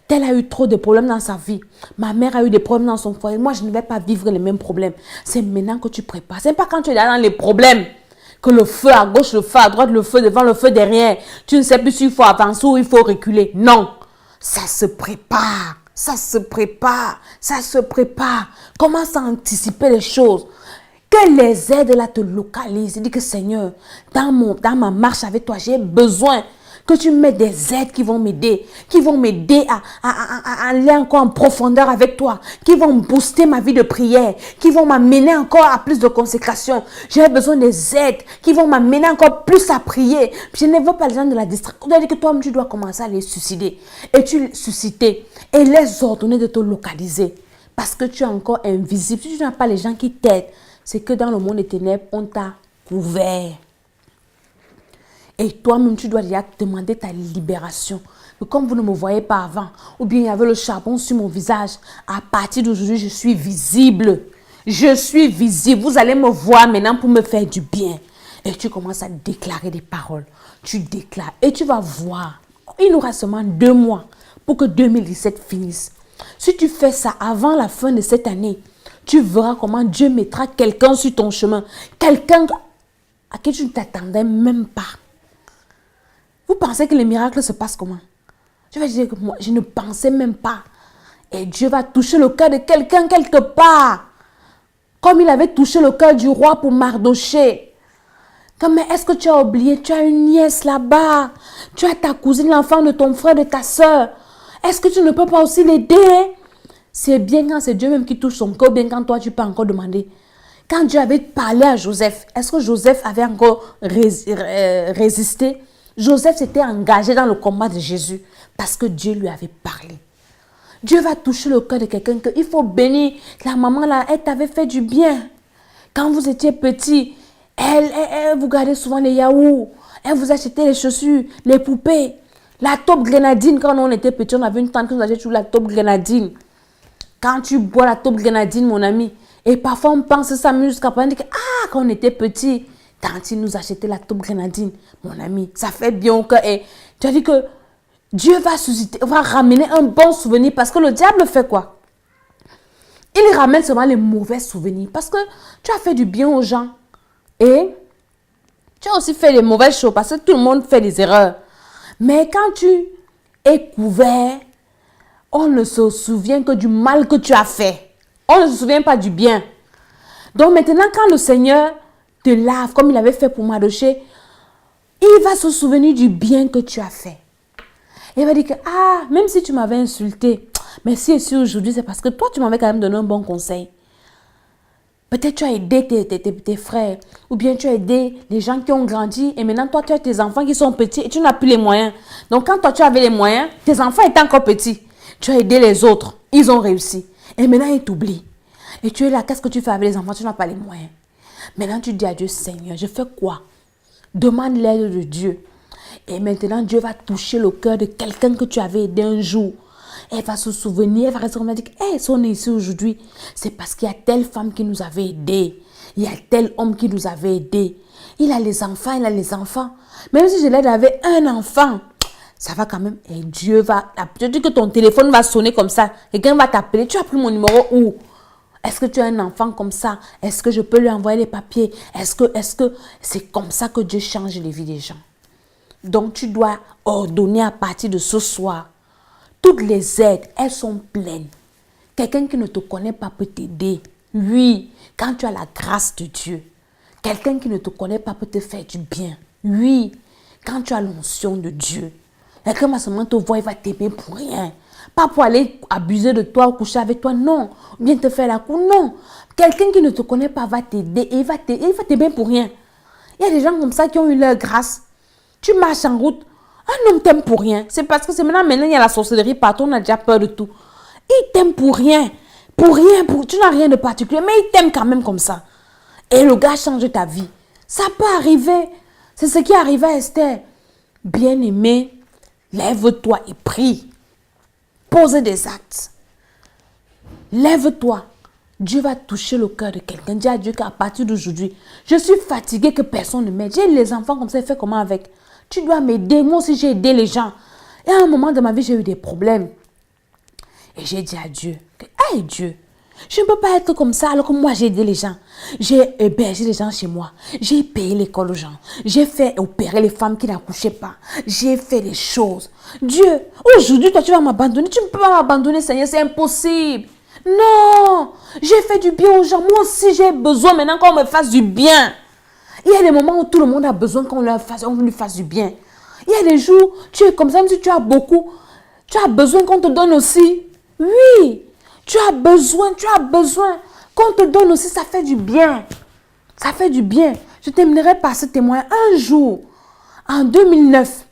S1: tel a eu trop de problèmes dans sa vie. Ma mère a eu des problèmes dans son foyer. Moi, je ne vais pas vivre les mêmes problèmes. C'est maintenant que tu prépares. Ce n'est pas quand tu es là dans les problèmes Que le feu à gauche, le feu à droite, le feu devant, le feu derrière. Tu ne sais plus s'il faut avancer ou il faut reculer. Non. Ça se prépare. Ça se prépare. Ça se prépare. Commence à anticiper les choses. Que les aides là te localisent. Dis que Seigneur, dans ma marche avec toi, j'ai besoin que tu mettes des aides qui vont m'aider à aller encore en profondeur avec toi, qui vont booster ma vie de prière, qui vont m'amener encore à plus de consécration. J'ai besoin des aides qui vont m'amener encore plus à prier. Je ne veux pas les gens de la distraction. On doit dire que toi-même, tu dois commencer à les susciter. Et tu susciter et les ordonner de te localiser. Parce que tu es encore invisible. Si tu n'as pas les gens qui t'aident, c'est que dans le monde des ténèbres, on t'a couvert. Et toi-même, tu dois déjà demander ta libération. Que comme vous ne me voyez pas avant, ou bien il y avait le charbon sur mon visage, à partir d'aujourd'hui, je suis visible. Je suis visible. Vous allez me voir maintenant pour me faire du bien. Et tu commences à déclarer des paroles. Tu déclares et tu vas voir. Il nous reste seulement 2 mois pour que 2017 finisse. Si tu fais ça avant la fin de cette année, tu verras comment Dieu mettra quelqu'un sur ton chemin. Quelqu'un à qui tu ne t'attendais même pas. Vous pensez que les miracles se passent comment? Je vais dire que moi, je ne pensais même pas. Et Dieu va toucher le cœur de quelqu'un quelque part. Comme il avait touché le cœur du roi pour Mardoché. Comme, mais est-ce que tu as oublié? Tu as une nièce là-bas. Tu as ta cousine, l'enfant de ton frère, de ta soeur. Est-ce que tu ne peux pas aussi l'aider? C'est bien quand c'est Dieu même qui touche son cœur, bien quand toi tu peux encore demander. Quand Dieu avait parlé à Joseph, est-ce que Joseph avait encore résisté? Joseph s'était engagé dans le combat de Jésus parce que Dieu lui avait parlé. Dieu va toucher le cœur de quelqu'un qu'il faut bénir. La maman là, elle t'avait fait du bien. Quand vous étiez petit, elle vous gardait souvent les yaourts. Elle vous achetait les chaussures, les poupées. La taupe grenadine, quand on était petit, on avait une tante qui nous achetait toujours la taupe grenadine. Quand tu bois la taupe grenadine, mon ami, et parfois on pense ça jusqu'à présent, quand on était petit, tantine nous achetait la taupe grenadine, mon ami, ça fait bien au cœur. Et tu as dit que Dieu va susciter, va ramener un bon souvenir parce que le diable fait quoi? Il ramène seulement les mauvais souvenirs parce que tu as fait du bien aux gens et tu as aussi fait les mauvaises choses parce que tout le monde fait des erreurs. Mais quand tu es couvert, on ne se souvient que du mal que tu as fait. On ne se souvient pas du bien. Donc maintenant, quand le Seigneur te lave, comme il avait fait pour Mardoché, il va se souvenir du bien que tu as fait. Il va dire que, même si tu m'avais insulté, mais si et si aujourd'hui, c'est parce que toi, tu m'avais quand même donné un bon conseil. Peut-être tu as aidé tes frères, ou bien tu as aidé les gens qui ont grandi, et maintenant toi, tu as tes enfants qui sont petits et tu n'as plus les moyens. Donc quand toi, tu avais les moyens, tes enfants étaient encore petits. Tu as aidé les autres, ils ont réussi. Et maintenant, ils t'oublient. Et tu es là, qu'est-ce que tu fais avec les enfants? Tu n'as pas les moyens. Maintenant, tu dis à Dieu, Seigneur, je fais quoi? Demande l'aide de Dieu. Et maintenant, Dieu va toucher le cœur de quelqu'un que tu avais aidé un jour. Elle va se souvenir, elle va rester comme elle dit, si on est ici aujourd'hui, c'est parce qu'il y a telle femme qui nous avait aidés. Il y a tel homme qui nous avait aidés. Il a les enfants, il a les enfants. Même si je l'aide avec un enfant, ça va quand même. Et Dieu va, je dis que ton téléphone va sonner comme ça. Quelqu'un va t'appeler, tu as pris mon numéro où? Est-ce que tu as un enfant comme ça? Est-ce que je peux lui envoyer les papiers? Est-ce que c'est comme ça que Dieu change les vies des gens? Donc, tu dois ordonner à partir de ce soir. Toutes les aides, elles sont pleines. Quelqu'un qui ne te connaît pas peut t'aider. Oui, quand tu as la grâce de Dieu. Quelqu'un qui ne te connaît pas peut te faire du bien. Oui, quand tu as l'onction de Dieu. Quelqu'un va seulement te voir, il va t'aimer pour rien. Pas pour aller abuser de toi ou coucher avec toi, non. Ou bien te faire la cour, non. Quelqu'un qui ne te connaît pas va t'aider et il va t'aimer pour rien. Il y a des gens comme ça qui ont eu leur grâce. Tu marches en route, un homme t'aime pour rien. C'est parce que c'est maintenant il y a la sorcellerie partout, on a déjà peur de tout. Il t'aime pour rien. Pour rien, tu n'as rien de particulier, mais il t'aime quand même comme ça. Et le gars change ta vie. Ça peut arriver. C'est ce qui est arrivé à Esther. Bien-aimé, lève-toi et prie. Pose des actes. Lève-toi. Dieu va toucher le cœur de quelqu'un. Dis à Dieu qu'à partir d'aujourd'hui, je suis fatiguée que personne ne m'aide. J'ai les enfants comme ça, il fait comment avec? Tu dois m'aider. Moi aussi, j'ai aidé les gens. Et à un moment de ma vie, j'ai eu des problèmes. Et j'ai dit à Dieu, hey Dieu,
S2: Je ne peux pas être comme ça alors que moi j'ai aidé les gens. J'ai hébergé les gens chez moi. J'ai payé l'école aux gens. J'ai fait opérer les femmes qui n'accouchaient pas. J'ai fait des choses. Dieu, aujourd'hui toi tu vas m'abandonner. Tu ne peux pas m'abandonner Seigneur, c'est impossible. Non, j'ai fait du bien aux gens. Moi aussi j'ai besoin maintenant qu'on me fasse du bien. Il y a des moments où tout le monde a besoin qu'on lui fasse du bien. Il y a des jours, tu es comme ça, même si tu as beaucoup, tu as besoin qu'on te donne aussi. Oui, tu as besoin qu'on te donne aussi, ça fait du bien. Ça fait du bien. Je terminerai par ce témoin. Un jour, en 2009,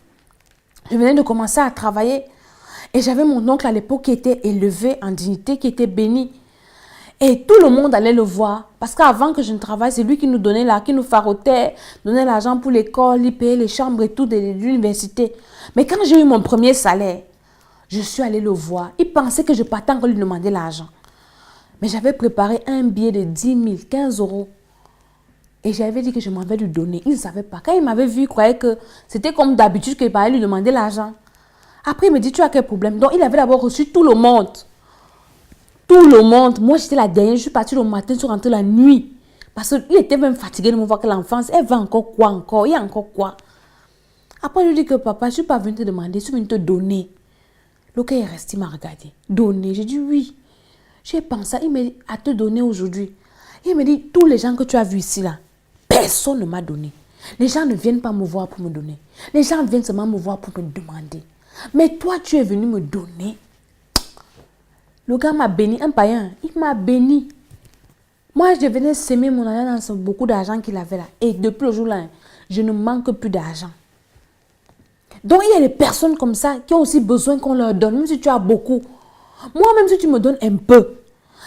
S2: je venais de commencer à travailler et j'avais mon oncle à l'époque qui était élevé en dignité, qui était béni. Et tout le monde allait le voir. Parce qu'avant que je ne travaille, c'est lui qui nous donnait qui nous farotait, donnait l'argent pour l'école, il payait les chambres et tout de l'université. Mais quand j'ai eu mon premier salaire, je suis allée le voir. Il pensait que je partais encore lui demander l'argent. Mais j'avais préparé un billet de 10 000, 15 euros. Et j'avais dit que je m'en vais lui donner. Il ne savait pas. Quand il m'avait vu, il croyait que c'était comme d'habitude qu'il parlait lui demander l'argent. Après, il me dit, tu as quel problème? Donc, il avait d'abord reçu tout le monde. Tout le monde. Moi, j'étais la dernière. Je suis partie le matin, je suis rentrée la nuit. Parce qu'il était même fatigué de me voir que l'enfance, elle va encore quoi encore? Il y a encore quoi? Après, je lui dis que papa, je ne suis pas venue te demander, je suis venue te donner. Le gars est resté, il m'a regardé. Donner? J'ai dit oui. J'ai pensé, il m'a dit, à te donner aujourd'hui. Il me dit, tous les gens que tu as vus ici, là, personne ne m'a donné. Les gens ne viennent pas me voir pour me donner. Les gens viennent seulement me voir pour me demander. Mais toi, tu es venu me donner. Le gars m'a béni, un païen, il m'a béni. Moi, je venais s'aimer mon argent dans beaucoup d'argent qu'il avait là. Et depuis le jour-là, je ne manque plus d'argent. Donc, il y a des personnes comme ça qui ont aussi besoin qu'on leur donne, même si tu as beaucoup. Moi, même si tu me donnes un peu,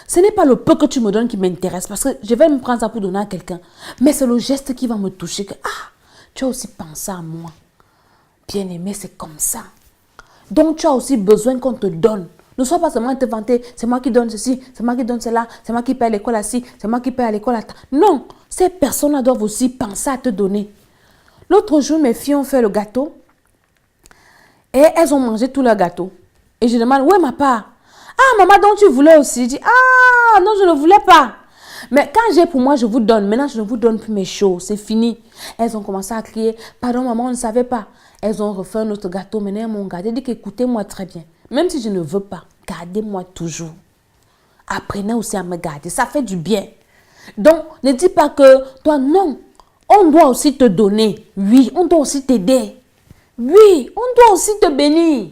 S2: ce n'est pas le peu que tu me donnes qui m'intéresse, parce que je vais me prendre ça pour donner à quelqu'un. Mais c'est le geste qui va me toucher. Que, tu as aussi pensé à moi. Bien-aimé, c'est comme ça. Donc, tu as aussi besoin qu'on te donne. Ne sois pas seulement te vanter, c'est moi qui donne ceci, c'est moi qui donne cela, c'est moi qui paye à l'école là-ci, c'est moi qui paye à l'école là. Non, ces personnes-là doivent aussi penser à te donner. L'autre jour, mes filles ont fait le gâteau et elles ont mangé tout leur gâteau. Et je demande, où est ma part? Ah, maman, donc tu voulais aussi? Je dis, ah, non, je ne voulais pas. Mais quand j'ai pour moi, je vous donne. Maintenant, je ne vous donne plus mes choses. C'est fini. Elles ont commencé à crier, pardon, maman, on ne savait pas. Elles ont refait un autre gâteau. Maintenant, elles m'ont gardé. Dit qu'écoutez-moi très bien. Même si je ne veux pas, gardez-moi toujours. Apprenez aussi à me garder. Ça fait du bien. Donc, ne dis pas que toi, non. On doit aussi te donner. Oui, on doit aussi t'aider. Oui, on doit aussi te bénir.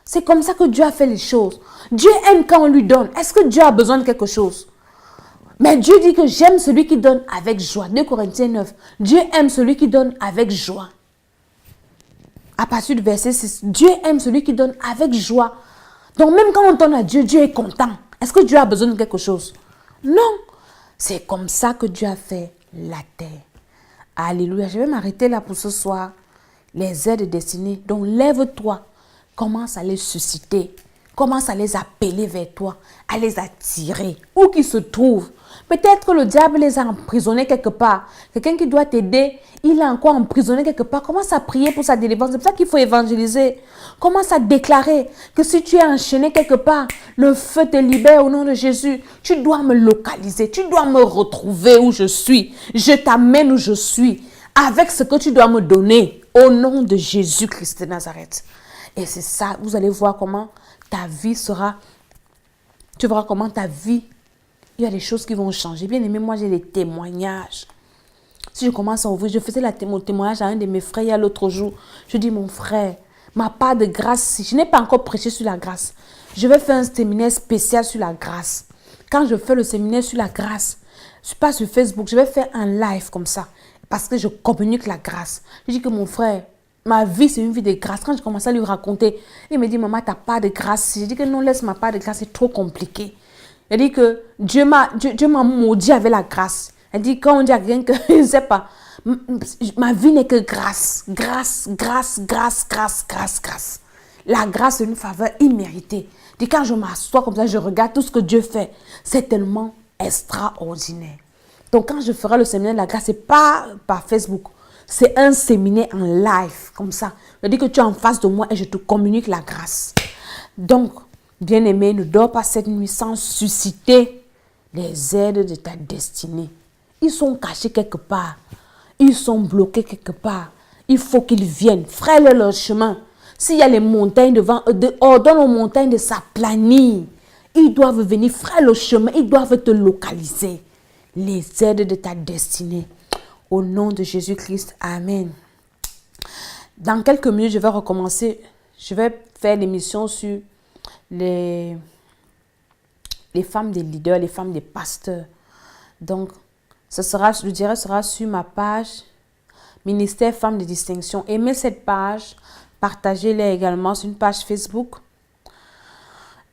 S2: C'est comme ça que Dieu a fait les choses. Dieu aime quand on lui donne. Est-ce que Dieu a besoin de quelque chose? Mais Dieu dit que j'aime celui qui donne avec joie. 2 Corinthiens 9. Dieu aime celui qui donne avec joie. À partir du verset 6, Dieu aime celui qui donne avec joie. Donc même quand on donne à Dieu, Dieu est content. Est-ce que Dieu a besoin de quelque chose? Non. C'est comme ça que Dieu a fait la terre. Alléluia. Je vais m'arrêter là pour ce soir. Les aides destinées. Donc lève-toi. Commence à les susciter. Commence à les appeler vers toi. À les attirer. Où qu'ils se trouvent. Peut-être que le diable les a emprisonnés quelque part. Quelqu'un qui doit t'aider, il est encore emprisonné quelque part. Commence à prier pour sa délivrance. C'est pour ça qu'il faut évangéliser. Commence à déclarer que si tu es enchaîné quelque part, le feu te libère au nom de Jésus. Tu dois me localiser. Tu dois me retrouver où je suis. Je t'amène où je suis. Avec ce que tu dois me donner. Au nom de Jésus-Christ de Nazareth. Et c'est ça. Vous allez voir comment ta vie sera. Tu verras comment ta vie. Il y a des choses qui vont changer. Bien aimé, moi j'ai des témoignages. Si je commence à ouvrir, je faisais mon témoignage à un de mes frères il y a l'autre jour. Je dis, mon frère, ma part de grâce, je n'ai pas encore prêché sur la grâce. Je vais faire un séminaire spécial sur la grâce. Quand je fais le séminaire sur la grâce, je suis pas sur Facebook, je vais faire un live comme ça. Parce que je communique la grâce. Je dis que mon frère, ma vie c'est une vie de grâce. Quand je commence à lui raconter, il me dit, maman, t'as pas de grâce. Je dis que non, laisse ma part de grâce, c'est trop compliqué. Elle dit que Dieu m'a maudit avec la grâce. Elle dit quand on dit à quelqu'un que je ne sais pas, ma vie n'est que grâce. Grâce, grâce, grâce, grâce, grâce, grâce. La grâce est une faveur imméritée. Elle dit quand je m'assois comme ça, je regarde tout ce que Dieu fait. C'est tellement extraordinaire. Donc quand je ferai le séminaire de la grâce, ce n'est pas par Facebook. C'est un séminaire en live, comme ça. Je dis que tu es en face de moi et je te communique la grâce. Donc, bien-aimé, ne dors pas cette nuit sans susciter les aides de ta destinée. Ils sont cachés quelque part. Ils sont bloqués quelque part. Il faut qu'ils viennent. Fraye leur chemin. S'il y a les montagnes devant eux, ordonne aux montagnes de s'aplanir. Ils doivent venir. Fraye le chemin. Ils doivent te localiser. Les aides de ta destinée. Au nom de Jésus-Christ. Amen. Dans quelques minutes, je vais recommencer. Je vais faire l'émission sur les femmes des leaders, les femmes des pasteurs. Donc, je dirais, sera sur ma page Ministère Femmes de Distinction. Aimez cette page, partagez-la également sur une page Facebook.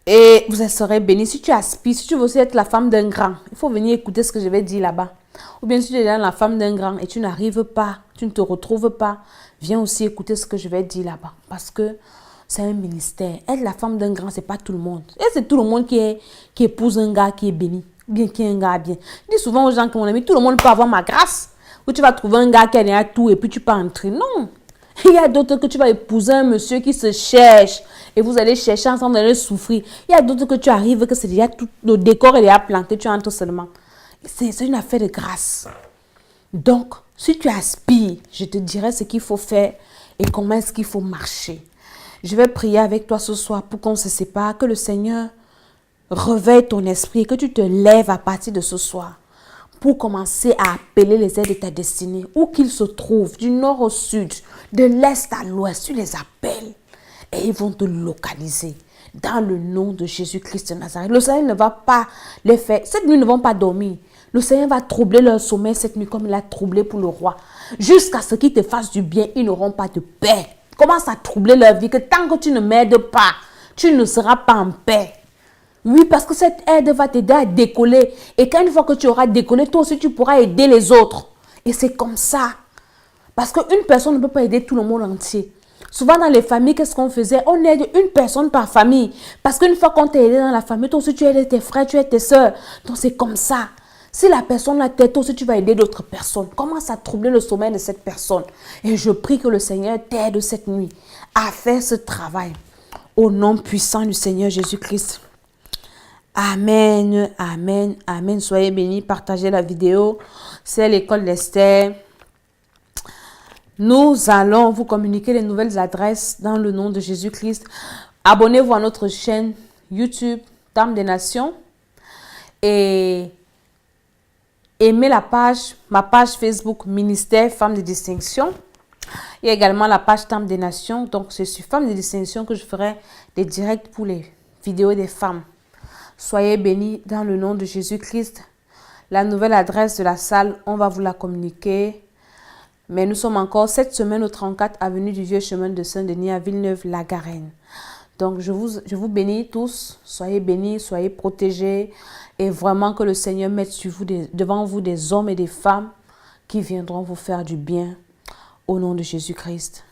S2: Et vous serez bénis. Si tu aspires, si tu veux aussi être la femme d'un grand, il faut venir écouter ce que je vais dire là-bas. Ou bien si tu es la femme d'un grand et tu n'arrives pas, tu ne te retrouves pas, viens aussi écouter ce que je vais dire là-bas. Parce que c'est un ministère. Être la femme d'un grand, ce n'est pas tout le monde. Et c'est tout le monde qui épouse un gars qui est béni. Bien qui est un gars bien. Je dis souvent aux gens que mon ami, tout le monde peut avoir ma grâce. Ou tu vas trouver un gars qui a déjà tout et puis tu peux entrer. Non. Il y a d'autres que tu vas épouser un monsieur qui se cherche. Et vous allez chercher ensemble, vous allez souffrir. Il y a d'autres que tu arrives, que c'est déjà tout, le décor est déjà planté, tu entres seulement. C'est une affaire de grâce. Donc, si tu aspires, je te dirai ce qu'il faut faire et comment est-ce qu'il faut marcher. Je vais prier avec toi ce soir pour qu'on se sépare, que le Seigneur réveille ton esprit et que tu te lèves à partir de ce soir pour commencer à appeler les aides de ta destinée, où qu'ils se trouvent, du nord au sud, de l'est à l'ouest, tu les appelles et ils vont te localiser dans le nom de Jésus-Christ de Nazareth. Le Seigneur ne va pas les faire, cette nuit ils ne vont pas dormir. Le Seigneur va troubler leur sommeil cette nuit comme il a troublé pour le roi. Jusqu'à ce qu'ils te fassent du bien, ils n'auront pas de paix. Commence à troubler leur vie, que tant que tu ne m'aides pas, tu ne seras pas en paix. Oui, parce que cette aide va t'aider à décoller. Et quand une fois que tu auras décollé, toi aussi tu pourras aider les autres. Et c'est comme ça. Parce qu'une personne ne peut pas aider tout le monde entier. Souvent dans les familles, qu'est-ce qu'on faisait? On aide une personne par famille. Parce qu'une fois qu'on t'a aidé dans la famille, toi aussi tu aides tes frères, tu aides tes soeurs. Donc c'est comme ça. Si la personne a tête, toi aussi tu vas aider d'autres personnes. Commence à troubler le sommeil de cette personne. Et je prie que le Seigneur t'aide cette nuit à faire ce travail. Au nom puissant du Seigneur Jésus-Christ. Amen, amen, amen. Soyez bénis, partagez la vidéo. C'est l'école d'Esther. Nous allons vous communiquer les nouvelles adresses dans le nom de Jésus-Christ. Abonnez-vous à notre chaîne YouTube, Dame des Nations. Et aimez ma page Facebook, Ministère Femmes de Distinction. Il y a également la page Dame des Nations. Donc, c'est sur Femmes de Distinction que je ferai des directs pour les vidéos des femmes. Soyez bénis dans le nom de Jésus-Christ. La nouvelle adresse de la salle, on va vous la communiquer. Mais nous sommes encore cette semaine au 34 avenue du Vieux Chemin de Saint-Denis à Villeneuve-la-Garenne. Donc, je vous bénis tous. Soyez bénis, soyez protégés. Et vraiment que le Seigneur mette sur vous devant vous des hommes et des femmes qui viendront vous faire du bien. Au nom de Jésus-Christ.